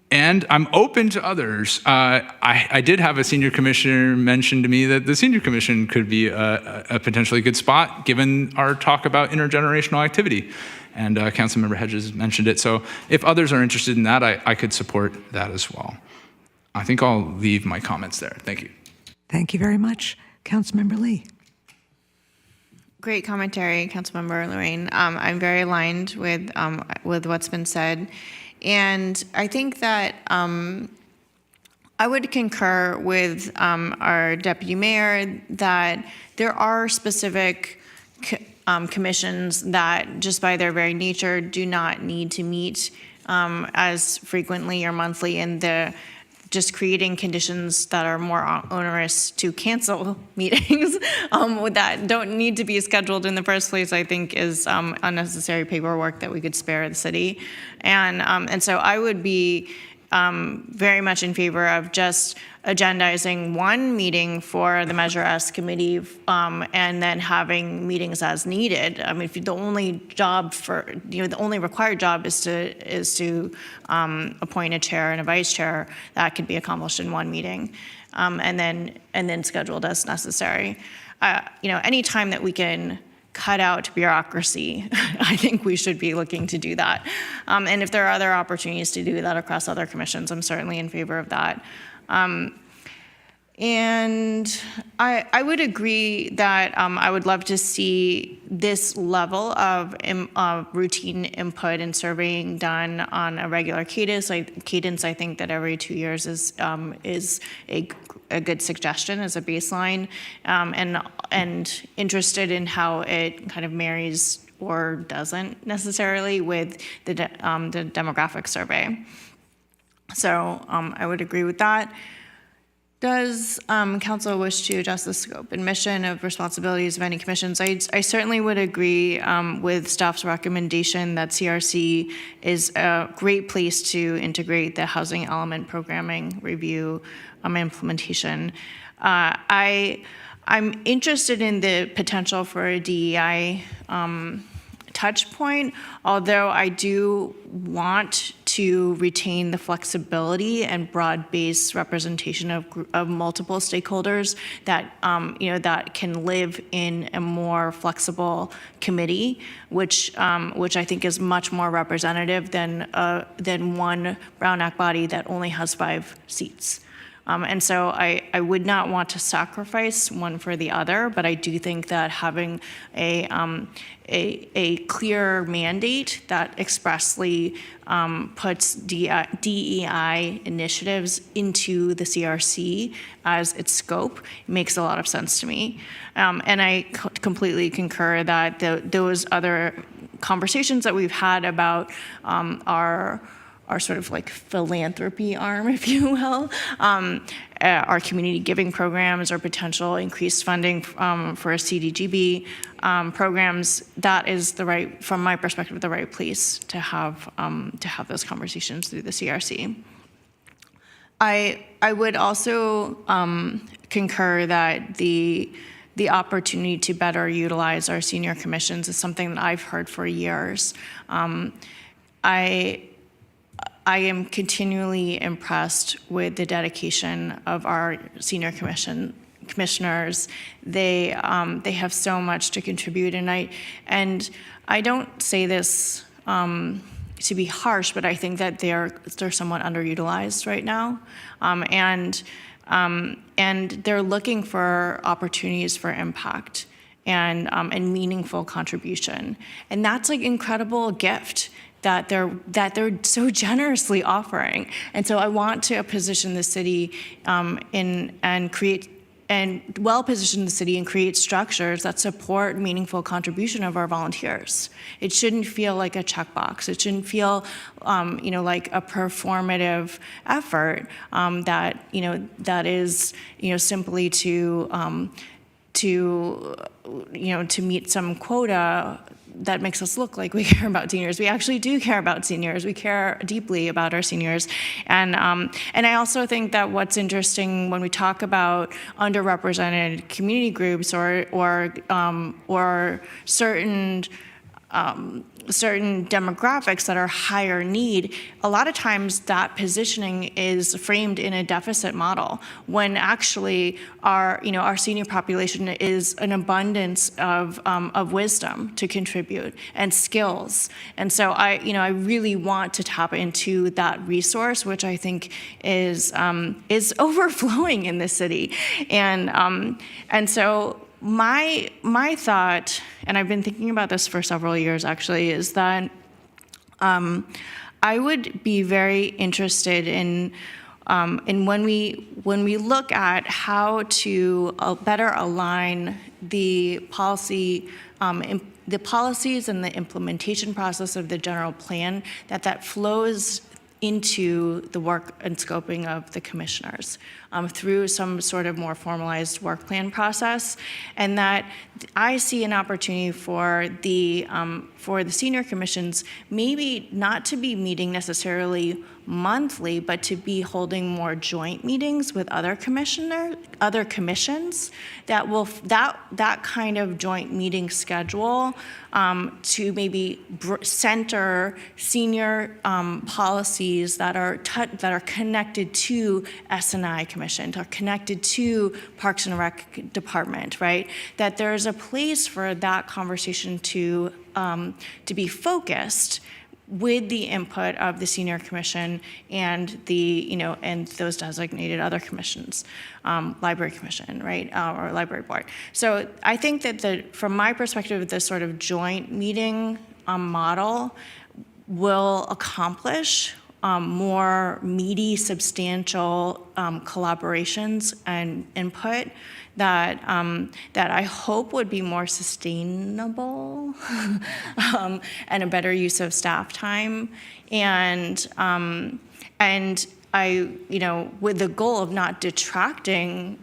And I'm open to others. I did have a senior commissioner mention to me that the senior commission could be a potentially good spot, given our talk about intergenerational activity. And Councilmember Hedges mentioned it. So if others are interested in that, I could support that as well. I think I'll leave my comments there. Thank you. Thank you very much. Councilmember Lee. Great commentary, Councilmember Lorraine. I'm very aligned with what's been said. And I think that I would concur with our deputy mayor that there are specific commissions that, just by their very nature, do not need to meet as frequently or monthly, and just creating conditions that are more onerous to cancel meetings that don't need to be scheduled in the first place, I think is unnecessary paperwork that we could spare the city. And so I would be very much in favor of just agendizing one meeting for the Measure S committee and then having meetings as needed. I mean, if the only job the only required job is to appoint a chair and a vice chair, that could be accomplished in one meeting, and then scheduled as necessary. Any time that we can cut out bureaucracy, I think we should be looking to do that. And if there are other opportunities to do that across other commissions, I'm certainly in favor of that. And I would agree that I would love to see this level of routine input and surveying done on a regular cadence. I think that every 2 years is a good suggestion as a baseline, and interested in how it kind of marries or doesn't necessarily with the demographic survey. So I would agree with that. Does council wish to adjust the scope and mission of responsibilities of any commissions? I certainly would agree with staff's recommendation that CRC is a great place to integrate the housing element programming review implementation. I'm interested in the potential for a DEI touch point, although I do want to retain the flexibility and broad-based representation of multiple stakeholders that that can live in a more flexible committee, which I think is much more representative than one Brown Act body that only has 5 seats. And so I would not want to sacrifice one for the other, but I do think that having a clear mandate that expressly puts DEI initiatives into the CRC as its scope makes a lot of sense to me. And I completely concur that those other conversations that we've had about our sort of like philanthropy arm, if you will, our community giving programs or potential increased funding for CDGB programs, that is from my perspective, the right place to have those conversations through the CRC. I would also concur that the opportunity to better utilize our senior commissions is something that I've heard for years. I am continually impressed with the dedication of our senior commissioners. They have so much to contribute, and I don't say this to be harsh, but I think that they're somewhat underutilized right now, and they're looking for opportunities for impact and meaningful contribution, and that's like incredible gift that they're so generously offering. And so I want to position the city well position the city and create structures that support meaningful contribution of our volunteers. It shouldn't feel like a checkbox. It shouldn't feel like a performative effort that is simply to meet some quota that makes us look like we care about seniors. We actually do care about seniors. We care deeply about our seniors. And I also think that what's interesting when we talk about underrepresented community groups or certain demographics that are higher need, a lot of times that positioning is framed in a deficit model when actually our senior population is an abundance of wisdom to contribute and skills. And so I really want to tap into that resource, which I think is overflowing in the city. And so my thought, and I've been thinking about this for several years actually, is that I would be very interested in when we look at how to better align the policies and the implementation process of the general plan that flows into the work and scoping of the commissioners through some sort of more formalized work plan process, and that I see an opportunity for the senior commissions maybe not to be meeting necessarily monthly, but to be holding more joint meetings with other commissions. That kind of joint meeting schedule to maybe center senior policies that are connected to S&I Commission, are connected to Parks and Rec Department, right? That there's a place for that conversation to be focused with the input of the senior commission and and those designated other commissions, library commission, right, or library board. So I think that from my perspective, the sort of joint meeting model will accomplish more meaty, substantial collaborations and input that I hope would be more sustainable and a better use of staff time, and I with the goal of not detracting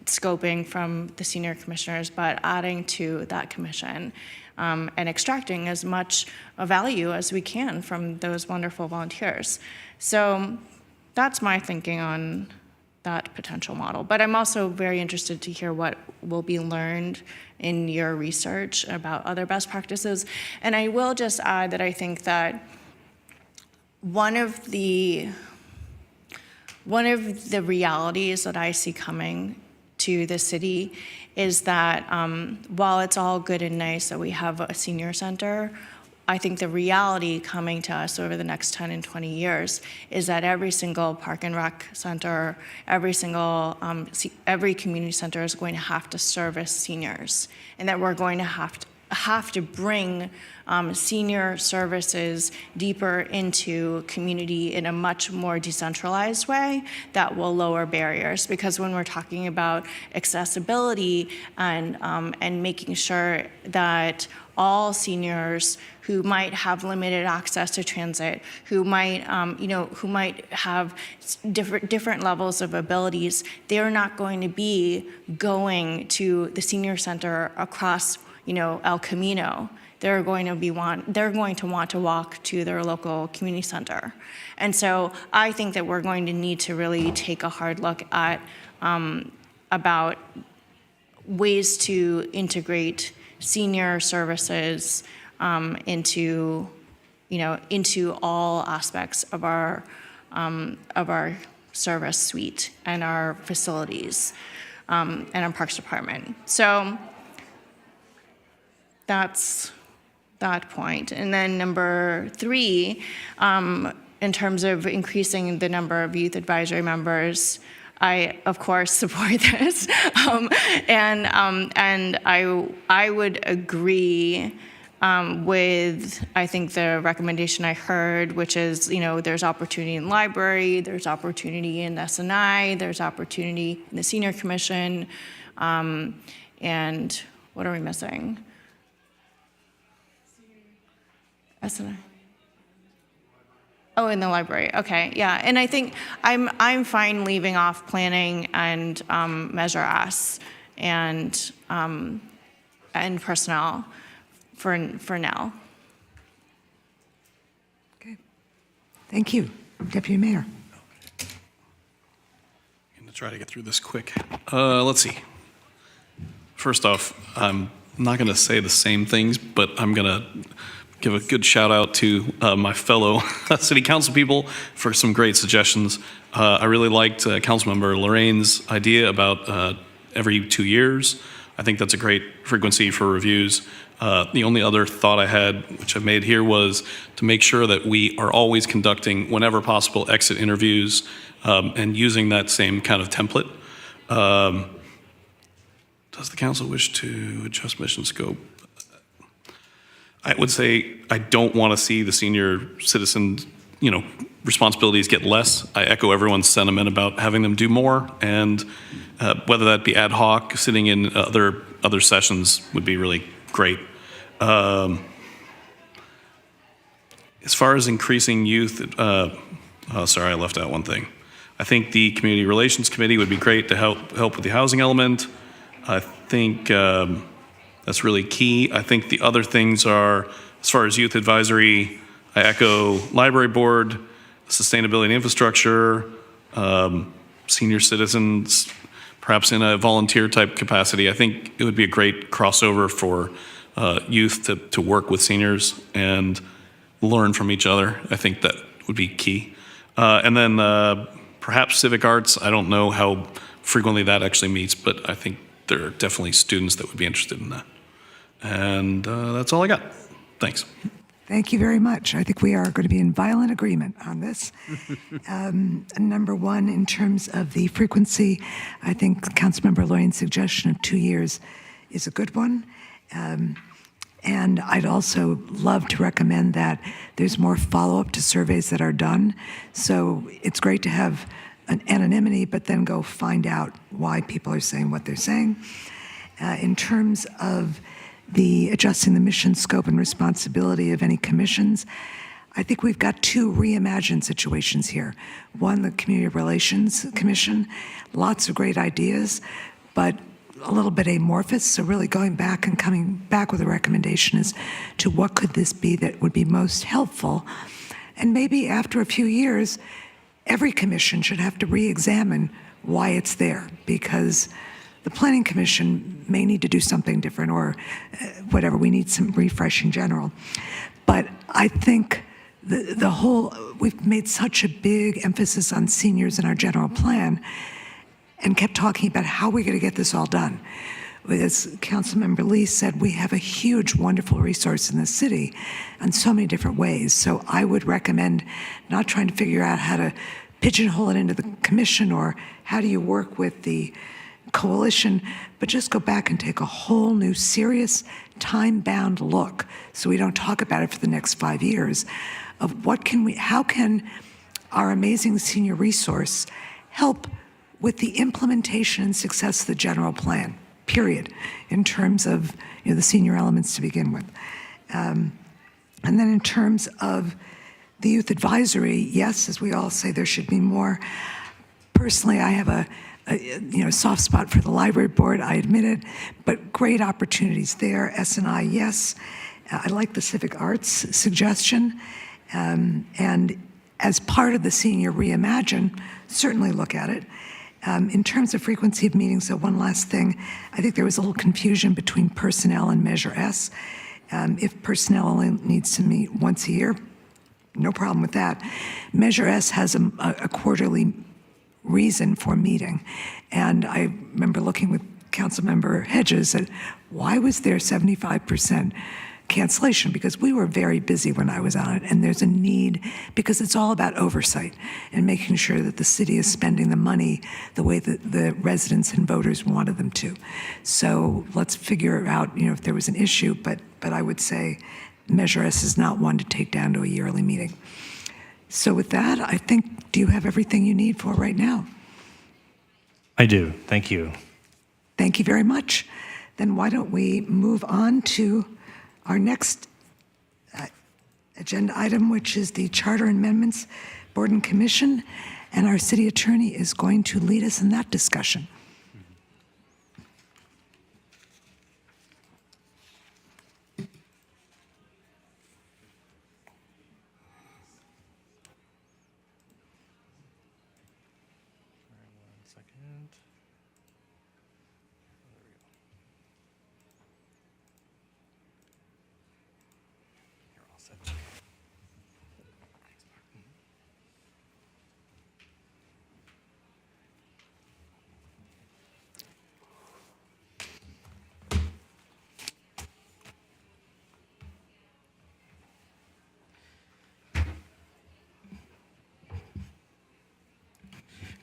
scoping from the senior commissioners, but adding to that commission. And extracting as much value as we can from those wonderful volunteers. So that's my thinking on that potential model. But I'm also very interested to hear what will be learned in your research about other best practices. And I will just add that I think that one of the realities that I see coming to the city is that while it's all good and nice that we have a senior center, I think the reality coming to us over the next 10 and 20 years is that every single park and rec center, every community center is going to have to service seniors, and that we're going to have to bring senior services deeper into community in a much more decentralized way that will lower barriers. Because when we're talking about accessibility and making sure that all seniors who might have limited access to transit, who might have different levels of abilities, they're not going to be going to the senior center across El Camino. They're going to want to walk to their local community center. And so I think that we're going to need to really take a hard look at about ways to integrate senior services into all aspects of our service suite and our facilities and our Parks Department. So that's that point. And then number 3, in terms of increasing the number of youth advisory members, I, of course, support this. And I would agree with, I think, the recommendation I heard, which is, there's opportunity in library, there's opportunity in SNI, there's opportunity in the Senior Commission, and what are we missing? SNI. Oh, in the library. Okay, yeah. And I think I'm fine leaving off planning and Measure S and personnel for now. Okay. Thank you, Deputy Mayor. I'm going to try to get through this quick. Let's see. First off, I'm not going to say the same things, but I'm going to give a good shout out to my fellow city council people for some great suggestions. I really liked Councilmember Lorraine's idea about every 2 years. I think that's a great frequency for reviews. The only other thought I had, which I made here, was to make sure that we are always conducting, whenever possible, exit interviews and using that same kind of template. Does the council wish to adjust mission scope? I would say I don't want to see the senior citizens, responsibilities get less. I echo everyone's sentiment about having them do more, and whether that be ad hoc, sitting in other sessions would be really great. As far as increasing youth, sorry, I left out one thing. I think the Community Relations Committee would be great to help with the housing element. I think that's really key. I think the other things are, as far as youth advisory, I echo library board, sustainability and infrastructure, senior citizens, perhaps in a volunteer type capacity. I think it would be a great crossover for youth to work with seniors and learn from each other. I think that would be key. And then perhaps civic arts. I don't know how frequently that actually meets, but I think there are definitely students that would be interested in that. And that's all I got. Thanks. Thank you very much. I think we are going to be in violent agreement on this. Number 1, in terms of the frequency, I think Councilmember Lorraine's suggestion of 2 years is a good one. And I'd also love to recommend that there's more follow-up to surveys that are done. So it's great to have an anonymity, but then go find out why people are saying what they're saying. In terms of the adjusting the mission scope and responsibility of any commissions, I think we've got 2 reimagined situations here. One, the Community Relations Commission, lots of great ideas, but a little bit amorphous. So really going back and coming back with a recommendation as to what could this be that would be most helpful. And maybe after a few years, every commission should have to re-examine why it's there, because the Planning Commission may need to do something different, or whatever. We need some refresh in general. But I think the whole, we've made such a big emphasis on seniors in our general plan and kept talking about how we're going to get this all done. as Councilmember Lee said, we have a huge, wonderful resource in the city in so many different ways. So I would recommend not trying to figure out how to pigeonhole it into the commission or how do you work with the coalition, but just go back and take a whole new serious time-bound look so we don't talk about it for the next 5 years of how can our amazing senior resource help with the implementation and success of the general plan, period, in terms of the senior elements to begin with. And then in terms of the youth advisory, yes, as we all say, there should be more. Personally, I have a soft spot for the library board, I admit it, but great opportunities there. S&I, yes. I like the civic arts suggestion. And as part of the senior reimagine, certainly look at it. In terms of frequency of meetings, so one last thing, I think there was a little confusion between personnel and Measure S. If personnel only needs to meet once a year, no problem with that. Measure S has a quarterly reason for meeting. And I remember looking with Councilmember Hedges at why was there 75% cancellation? Because we were very busy when I was on it, and there's a need, because it's all about oversight and making sure that the city is spending the money the way that the residents and voters wanted them to. So let's figure out, if there was an issue, but I would say Measure S is not one to take down to a yearly meeting. So with that, I think, do you have everything you need for right now? I do. Thank you. Thank you very much. Then why don't we move on to our next agenda item, which is the Charter Amendments Board and Commission, and our city attorney is going to lead us in that discussion.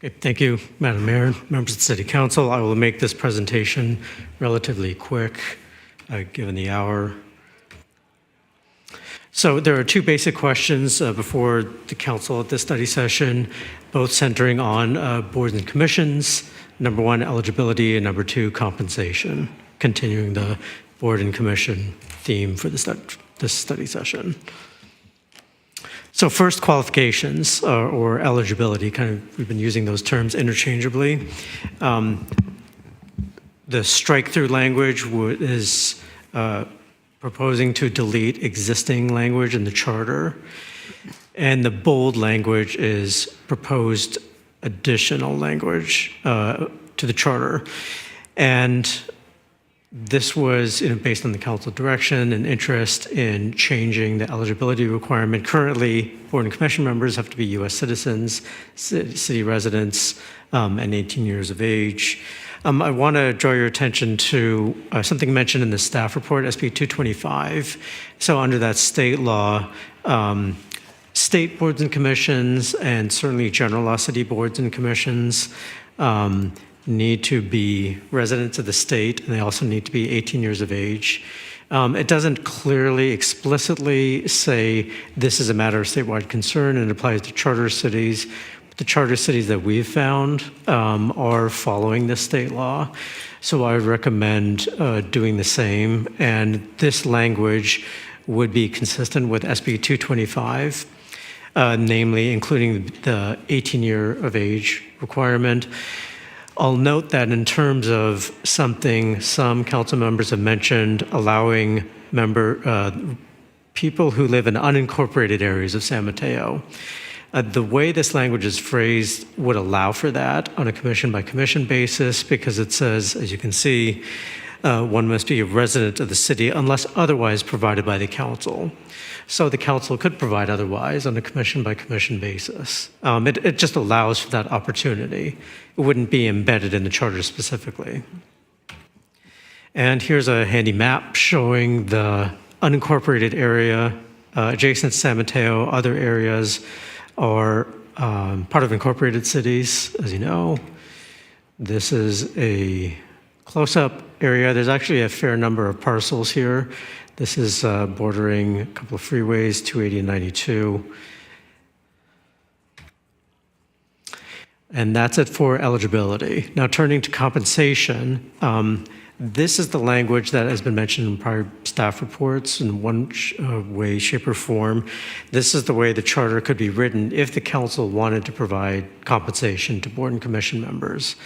Okay, thank you, Madam Mayor, members of the City Council. I will make this presentation relatively quick, given the hour. So there are two basic questions before the Council at this study session, both centering on boards and commissions. Number one, eligibility, and number two, compensation, continuing the board and commission theme for this study session. So first, qualifications or eligibility, we've been using those terms interchangeably. The strike-through language is proposing to delete existing language in the charter, and the bold language is proposed additional language to the charter. And this was based on the council direction and interest in changing the eligibility requirement. Currently, board and commission members have to be U.S. citizens, city residents, and 18 years of age. I want to draw your attention to something mentioned in the staff report, SB 225. So under that state law, state boards and commissions, and certainly general law city boards and commissions, need to be residents of the state, and they also need to be 18 years of age. It doesn't clearly, explicitly say this is a matter of statewide concern and it applies to charter cities. The charter cities that we've found are following the state law. So I would recommend doing the same. And this language would be consistent with SB 225, namely including the 18-year of age requirement. I'll note that in terms of something some council members have mentioned, allowing people who live in unincorporated areas of San Mateo, the way this language is phrased would allow for that on a commission-by-commission basis, because it says, as you can see, one must be a resident of the city unless otherwise provided by the council. So the council could provide otherwise on a commission-by-commission basis. It just allows for that opportunity. It wouldn't be embedded in the charter specifically. And here's a handy map showing the unincorporated area adjacent to San Mateo. Other areas are part of incorporated cities, as you know. This is a close-up area. There's actually a fair number of parcels here. This is bordering a couple of freeways, 280 and 92. And that's it for eligibility. Now turning to compensation, this is the language that has been mentioned in prior staff reports in one way, shape, or form. This is the way the charter could be written if the council wanted to provide compensation to board and commission members.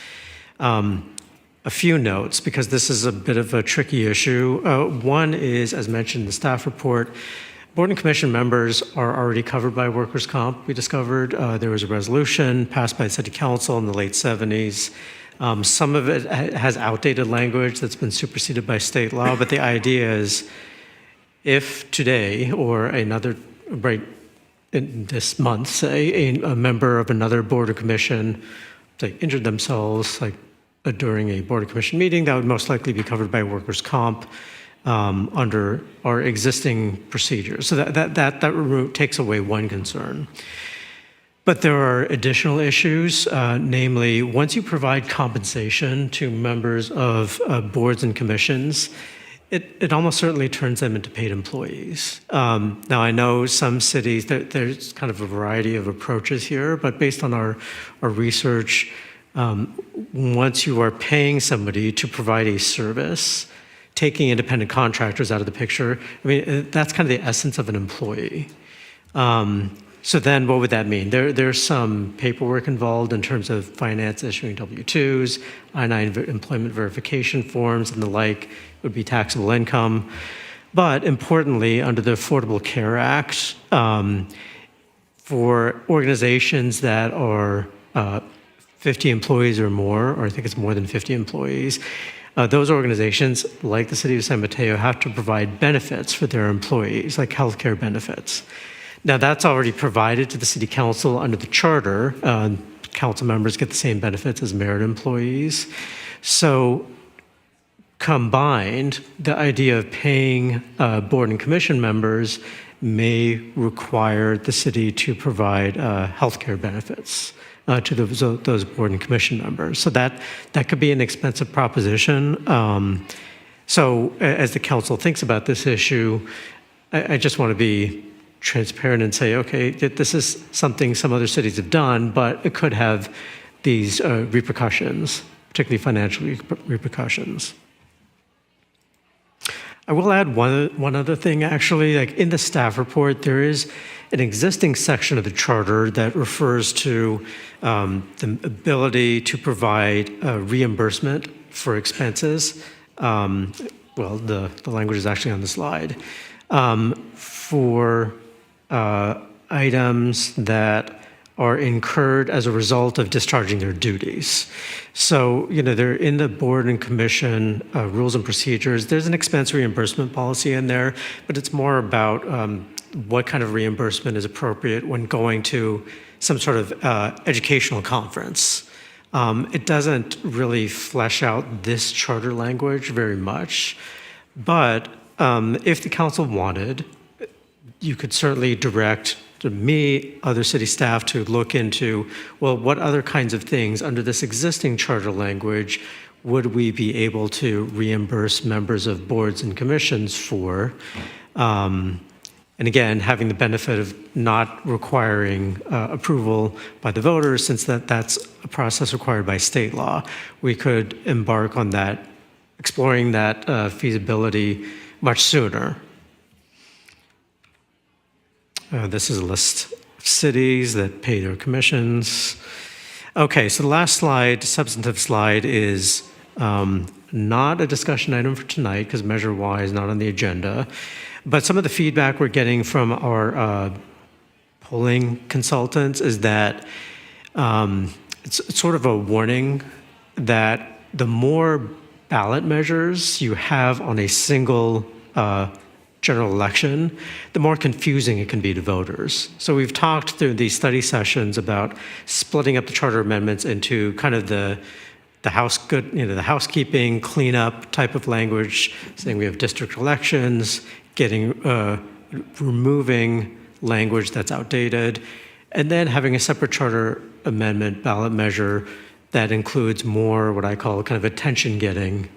A few notes, because this is a bit of a tricky issue. One is, as mentioned in the staff report, board and commission members are already covered by workers' comp, we discovered. There was a resolution passed by the city council in the late 70s. Some of it has outdated language that's been superseded by state law, but the idea is if today or another, right in this month, say, a member of another board or commission, say, injured themselves, like during a board or commission meeting, that would most likely be covered by workers' comp under our existing procedures. So that takes away one concern. But there are additional issues, namely, once you provide compensation to members of boards and commissions, it almost certainly turns them into paid employees. Now, I know some cities, there's kind of a variety of approaches here, but based on our research, once you are paying somebody to provide a service, taking independent contractors out of the picture, I mean, that's kind of the essence of an employee. So then what would that mean? There's some paperwork involved in terms of finance issuing W-2s, I-9 employment verification forms, and the like. It would be taxable income. But importantly, under the Affordable Care Act, for organizations that are 50 employees or more, or I think it's more than 50 employees, those organizations, like the city of San Mateo, have to provide benefits for their employees, like healthcare benefits. Now, that's already provided to the city council under the charter. Council members get the same benefits as merit employees. So combined, the idea of paying board and commission members may require the city to provide healthcare benefits to those board and commission members. So that could be an expensive proposition. So as the council thinks about this issue, I just want to be transparent and say, okay, this is something some other cities have done, but it could have these repercussions, particularly financial repercussions. I will add one other thing, actually. Like in the staff report, there is an existing section of the charter that refers to the ability to provide reimbursement for expenses. Well, the language is actually on the slide. For items that are incurred as a result of discharging their duties. So, they're in the board and commission rules and procedures. There's an expense reimbursement policy in there, but it's more about what kind of reimbursement is appropriate when going to some sort of educational conference. It doesn't really flesh out this charter language very much, but if the council wanted, you could certainly direct me, other city staff, to look into, well, what other kinds of things under this existing charter language would we be able to reimburse members of boards and commissions for? And again, having the benefit of not requiring approval by the voters, since that's a process required by state law, we could embark on that, exploring that feasibility much sooner. This is a list of cities that pay their commissions. Okay, so the last slide, substantive slide, is not a discussion item for tonight because Measure Y is not on the agenda. But some of the feedback we're getting from our polling consultants is that it's sort of a warning that the more ballot measures you have on a single general election, the more confusing it can be to voters. So we've talked through these study sessions about splitting up the charter amendments into kind of the the the housekeeping, cleanup type of language, saying we have district elections, removing language that's outdated, and then having a separate charter amendment ballot measure that includes more what I call kind of attention-getting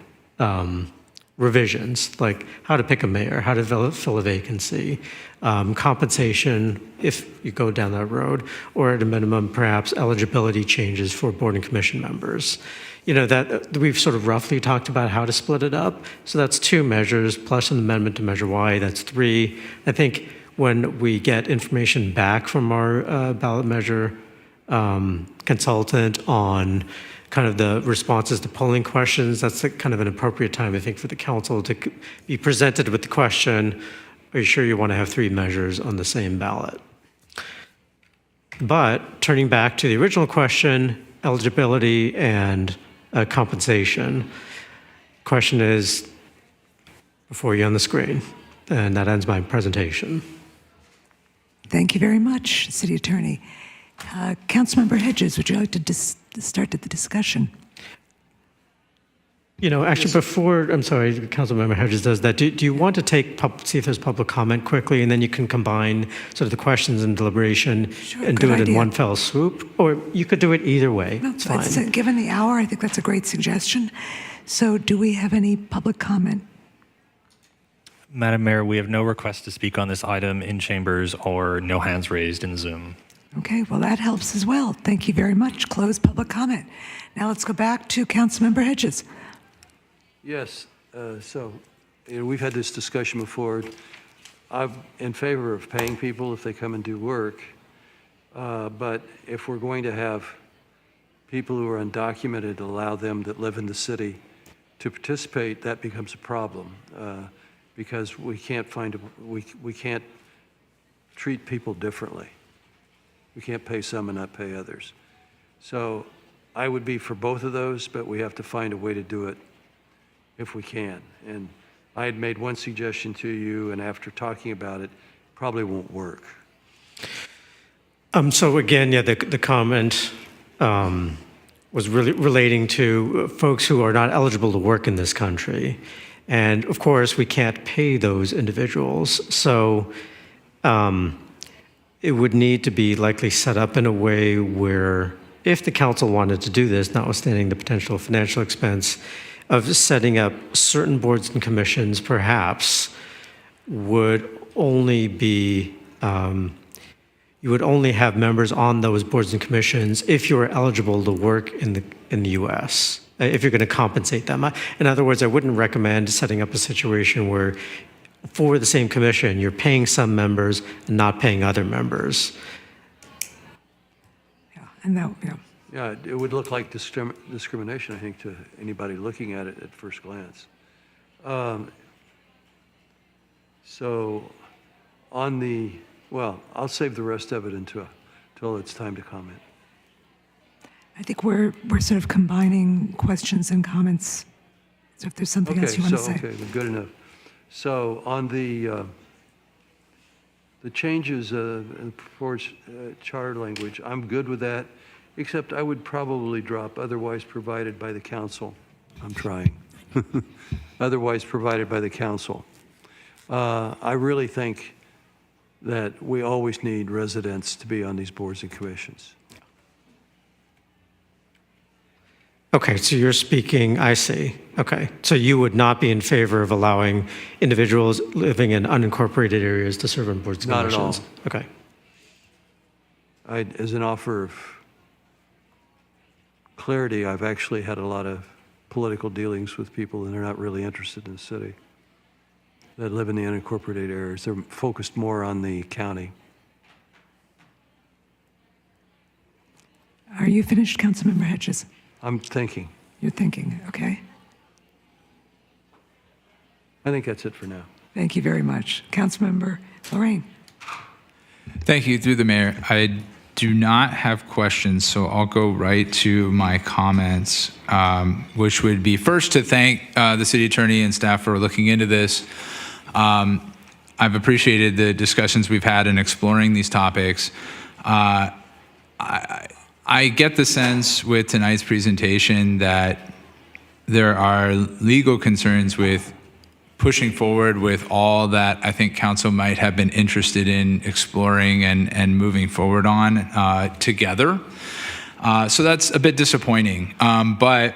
revisions, like how to pick a mayor, how to fill a vacancy, compensation if you go down that road, or at a minimum, perhaps eligibility changes for board and commission members. That we've sort of roughly talked about how to split it up. So that's 2 measures plus an amendment to Measure Y, that's 3. I think when we get information back from our ballot measure consultant on kind of the responses to polling questions, that's kind of an appropriate time, I think, for the council to be presented with the question, are you sure you want to have 3 measures on the same ballot? But turning back to the original question, eligibility and compensation, question is before you on the screen, and that ends my presentation. Thank you very much, City Attorney. Councilmember Hedges, would you like to start the discussion? Actually, before, I'm sorry, Councilmember Hedges does that, do you want to see if there's public comment quickly, and then you can combine sort of the questions and deliberation and do it in one fell swoop? Or you could do it either way. No, it's fine. Given the hour, I think that's a great suggestion. So do we have any public comment? Madam Mayor, we have no request to speak on this item in chambers or no hands raised in Zoom. Okay, well, that helps as well. Thank you very much. Close public comment. Now let's go back to Councilmember Hedges. Yes, we've had this discussion before. I'm in favor of paying people if they come and do work, but if we're going to have people who are undocumented, allow them that live in the city to participate, that becomes a problem because we can't we can't treat people differently. We can't pay some and not pay others. So I would be for both of those, but we have to find a way to do it if we can. And I had made one suggestion to you, and after talking about it, probably won't work. So again, the comment was really relating to folks who are not eligible to work in this country. And of course, we can't pay those individuals. So it would need to be likely set up in a way where if the council wanted to do this, notwithstanding the potential financial expense of setting up certain boards and commissions, perhaps would only be, you would only have members on those boards and commissions if you were eligible to work in the U.S., if you're going to compensate them. In other words, I wouldn't recommend setting up a situation where for the same commission, you're paying some members and not paying other members. Yeah, it would look like discrimination, I think, to anybody looking at it at first glance. So on I'll save the rest of it until it's time to comment. I think we're sort of combining questions and comments. So if there's something else you want to say. Okay, good enough. So on the changes in proposed charter language, I'm good with that, except I would probably drop otherwise provided by the council. I'm trying. Otherwise provided by the council. I really think that we always need residents to be on these boards and commissions. Okay, so you're speaking, I see. Okay, so you would not be in favor of allowing individuals living in unincorporated areas to serve on boards and commissions? Not at all. Okay. As an offer of clarity, I've actually had a lot of political dealings with people that are not really interested in the city, that live in the unincorporated areas. They're focused more on the county. Are you finished, Councilmember Hedges? I'm thinking. You're thinking, okay. I think that's it for now. Thank you very much. Councilmember Lorraine. Thank you. Through the mayor, I do not have questions, so I'll go right to my comments, which would be first to thank the city attorney and staff for looking into this. I've appreciated the discussions we've had in exploring these topics. I get the sense with tonight's presentation that there are legal concerns with pushing forward with all that I think council might have been interested in exploring and moving forward on together. So that's a bit disappointing. But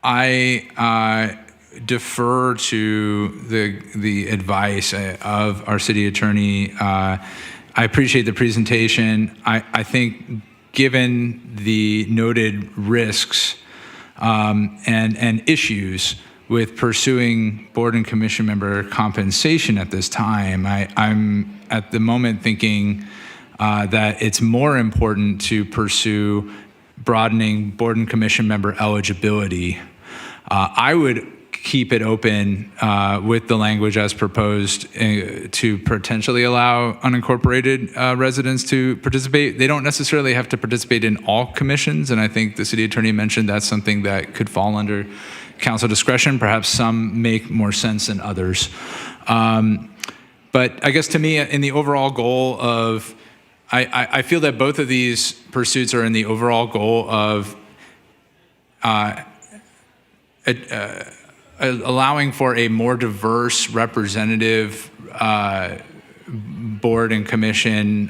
I defer to the advice of our city attorney. I appreciate the presentation. I think given the noted risks and issues with pursuing board and commission member compensation at this time, I'm at the moment thinking that it's more important to pursue broadening board and commission member eligibility. I would keep it open with the language as proposed to potentially allow unincorporated residents to participate. They don't necessarily have to participate in all commissions, and I think the city attorney mentioned that's something that could fall under council discretion. Perhaps some make more sense than others. But I guess to me, in the overall goal of, I feel that both of these pursuits are in the overall goal of allowing for a more diverse representative board and commission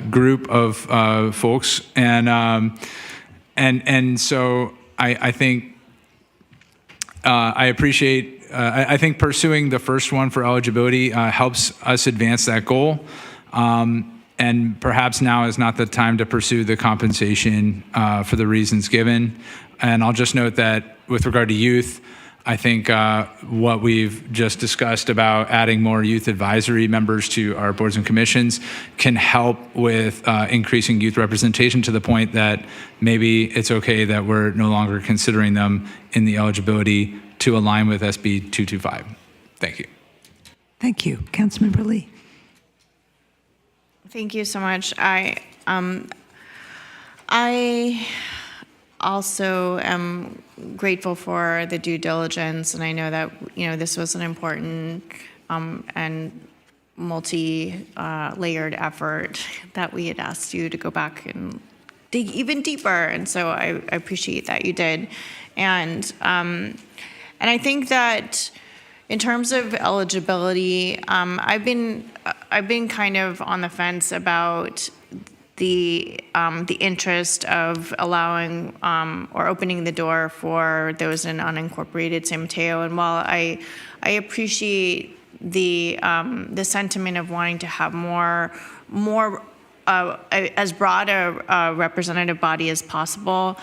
group of folks, and so I think I appreciate. I think pursuing the first one for eligibility helps us advance that goal. And perhaps now is not the time to pursue the compensation for the reasons given. And I'll just note that with regard to youth, I think what we've just discussed about adding more youth advisory members to our boards and commissions can help with increasing youth representation to the point that maybe it's okay that we're no longer considering them in the eligibility to align with SB 225. Thank you. Thank you. Councilmember Lee. Thank you so much. I also am grateful for the due diligence, and I know that this was an important and multi-layered effort that we had asked you to go back and dig even deeper, and so I appreciate that you did, and I think that in terms of eligibility, I've been kind of on the fence about the interest of allowing or opening the door for those in unincorporated San Mateo. And while I appreciate the sentiment of wanting to have more as broad a representative body as possible,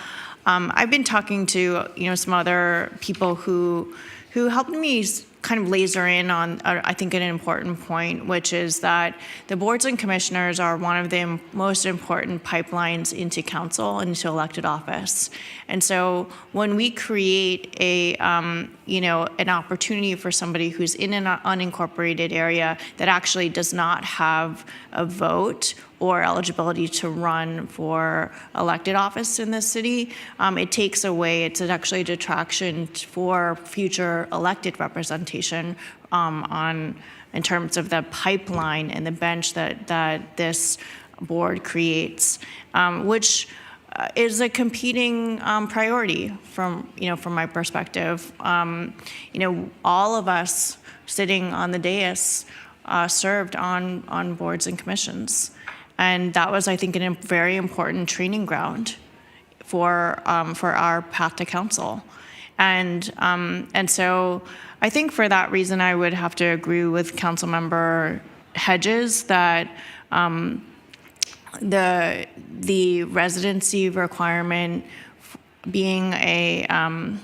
I've been talking to some other people who helped me kind of laser in on, I think, an important point, which is that the boards and commissioners are one of the most important pipelines into council and into elected office. And so when we create an opportunity for somebody who's in an unincorporated area that actually does not have a vote or eligibility to run for elected office in this city, it takes away, it's actually a detraction for future elected representation in terms of the pipeline and the bench that this board creates, which is a competing priority from my perspective. All of us sitting on the dais served on boards and commissions. And that was, I think, a very important training ground for our path to council. And so I think for that reason, I would have to agree with Councilmember Hedges that the residency requirement being in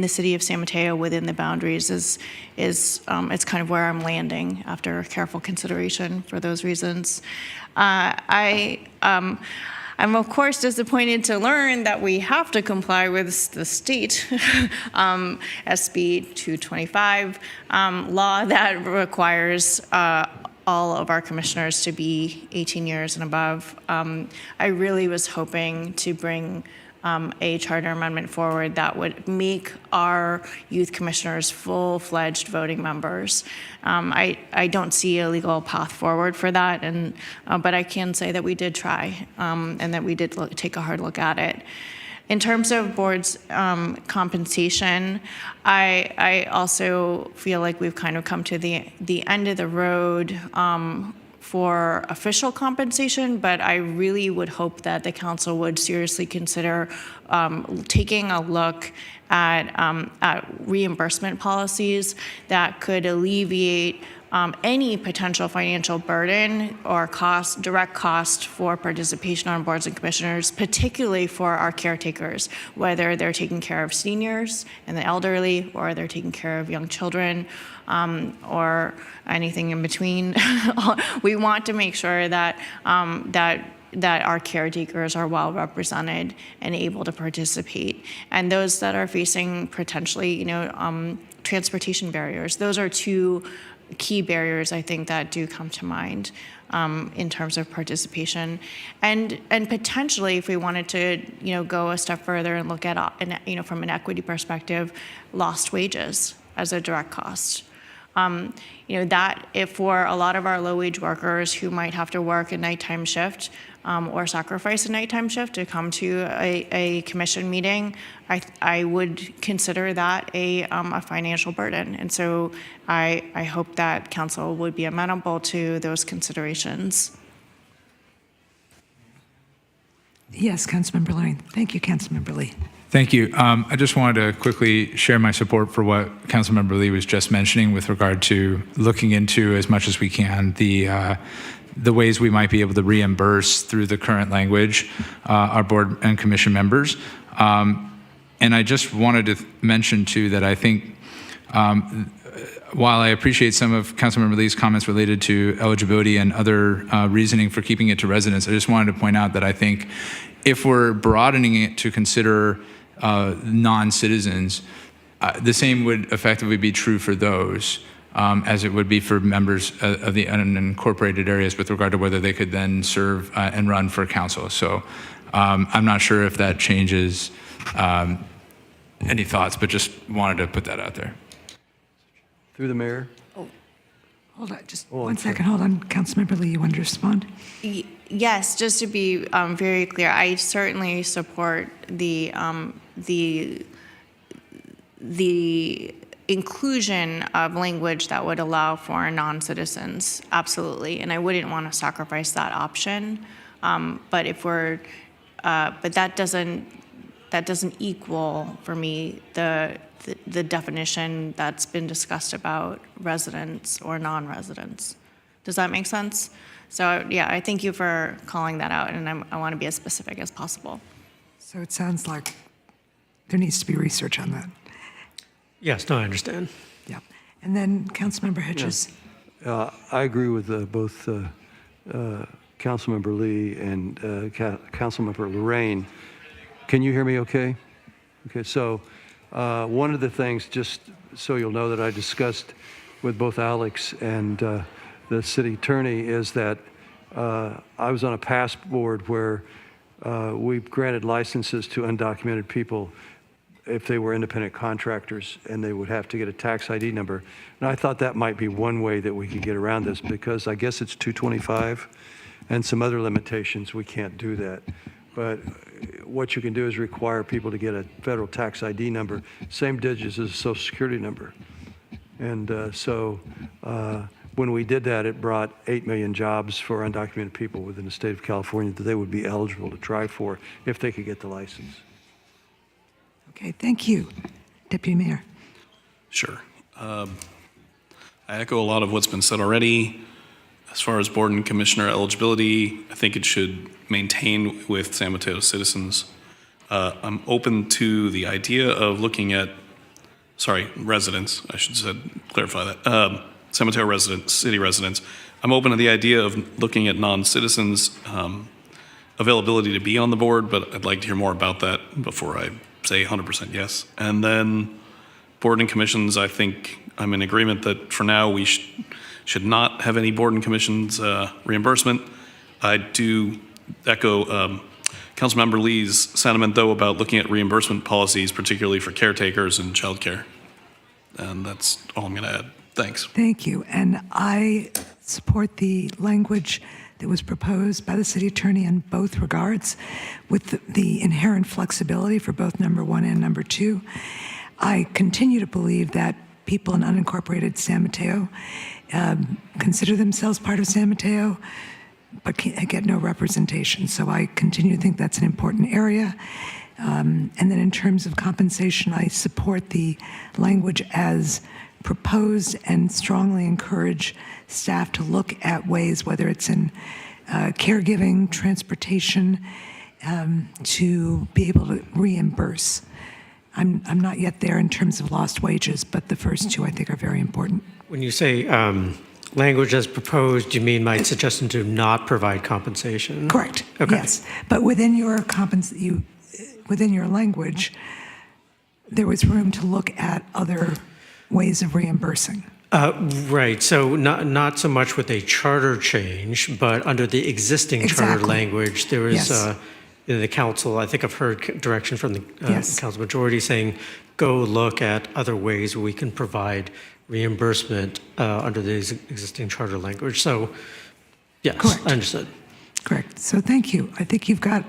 the city of San Mateo within the boundaries is it's kind of where I'm landing after careful consideration for those reasons. I'm of course disappointed to learn that we have to comply with the state SB 225 law that requires all of our commissioners to be 18 years and above. I really was hoping to bring a charter amendment forward that would make our youth commissioners full-fledged voting members. I don't see a legal path forward for that, but I can say that we did try and that we did take a hard look at it. In terms of board's compensation, I also feel like we've kind of come to the end of the road for official compensation, but I really would hope that the council would seriously consider taking a look at reimbursement policies that could alleviate any potential financial burden or direct cost for participation on boards and commissioners, particularly for our caretakers, whether they're taking care of seniors and the elderly, or they're taking care of young children, or anything in between. We want to make sure that our caretakers are well represented and able to participate. And those that are facing potentially, transportation barriers, those are two key barriers I think that do come to mind in terms of participation, and potentially if we wanted to go a step further and look at from an equity perspective, lost wages as a direct cost. That if for a lot of our low-wage workers who might have to work a nighttime shift or sacrifice a nighttime shift to come to a commission meeting, I would consider that a financial burden. And so I hope that council would be amenable to those considerations. Yes, Councilmember Lorraine. Thank you, Councilmember Lee. Thank you. I just wanted to quickly share my support for what Councilmember Lee was just mentioning with regard to looking into as much as we can the ways we might be able to reimburse through the current language our board and commission members. And I just wanted to mention too that I think while I appreciate some of Councilmember Lee's comments related to eligibility and other reasoning for keeping it to residents, I just wanted to point out that I think if we're broadening it to consider non-citizens, the same would effectively be true for those as it would be for members of the unincorporated areas with regard to whether they could then serve and run for council. So I'm not sure if that changes any thoughts, but just wanted to put that out there. Through the mayor? Hold on, just one second. Hold on. Councilmember Lee, you want to respond? Yes, just to be very clear, I certainly support the inclusion of language that would allow for non-citizens, absolutely, and I wouldn't want to sacrifice that option. But if we're, but that doesn't equal for me the definition that's been discussed about residents or non-residents. Does that make sense? So yeah, I thank you for calling that out, and I want to be as specific as possible. So it sounds like there needs to be research on that. Yes, no, I understand. Yeah. And then Councilmember Hedges. I agree with both Councilmember Lee and Councilmember Lorraine. Can you hear me okay? Okay, so one of the things, just so you'll know that I discussed with both Alex and the city attorney, is that I was on a past board where we granted licenses to undocumented people if they were independent contractors, and they would have to get a tax ID number. And I thought that might be one way that we could get around this, because I guess it's 225 and some other limitations, we can't do that. But what you can do is require people to get a federal tax ID number, same digits as a social security number. And so when we did that, it brought 8 million jobs for undocumented people within the state of California that they would be eligible to try for if they could get the license. Okay, thank you. Deputy Mayor. Sure. I echo a lot of what's been said already. As far as board and commissioner eligibility, I think it should maintain with San Mateo citizens. I'm open to the idea of looking at, residents, I should clarify that. San Mateo residents, city residents. I'm open to the idea of looking at non-citizens' availability to be on the board, but I'd like to hear more about that before I say 100% yes. And then board and commissions, I think I'm in agreement that for now we should not have any board and commissions reimbursement. I do echo Councilmember Lee's sentiment, though, about looking at reimbursement policies, particularly for caretakers and childcare. And that's all I'm going to add. Thanks. Thank you. And I support the language that was proposed by the city attorney in both regards, with the inherent flexibility for both number one and number two. I continue to believe that people in unincorporated San Mateo consider themselves part of San Mateo, but get no representation. So I continue to think that's an important area. And then in terms of compensation, I support the language as proposed and strongly encourage staff to look at ways, whether it's in caregiving, transportation, to be able to reimburse. I'm not yet there in terms of lost wages, but the first two I think are very important. When you say language as proposed, you mean my suggestion to not provide compensation? Correct. Okay. Yes, but within your within your language, there was room to look at other ways of reimbursing. Right. So not so much with a charter change, but under the existing charter Exactly. language, there is Yes. in the council. I think I've heard direction from the Yes. council majority saying, go look at other ways we can provide reimbursement under the existing charter language. So, yes, Correct. I understood. Correct. So thank you. I think you've got.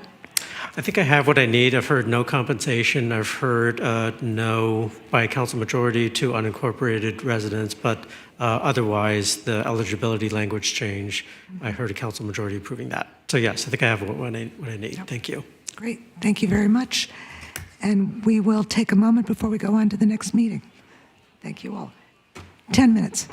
I think I have what I need. I've heard no compensation. I've heard no by council majority to unincorporated residents, but otherwise the eligibility language change, I heard a council majority approving that. So yes, I think I have what I need. Thank you. Great. Thank you very much. And we will take a moment before we go on to the next meeting. Thank you all. 10 minutes.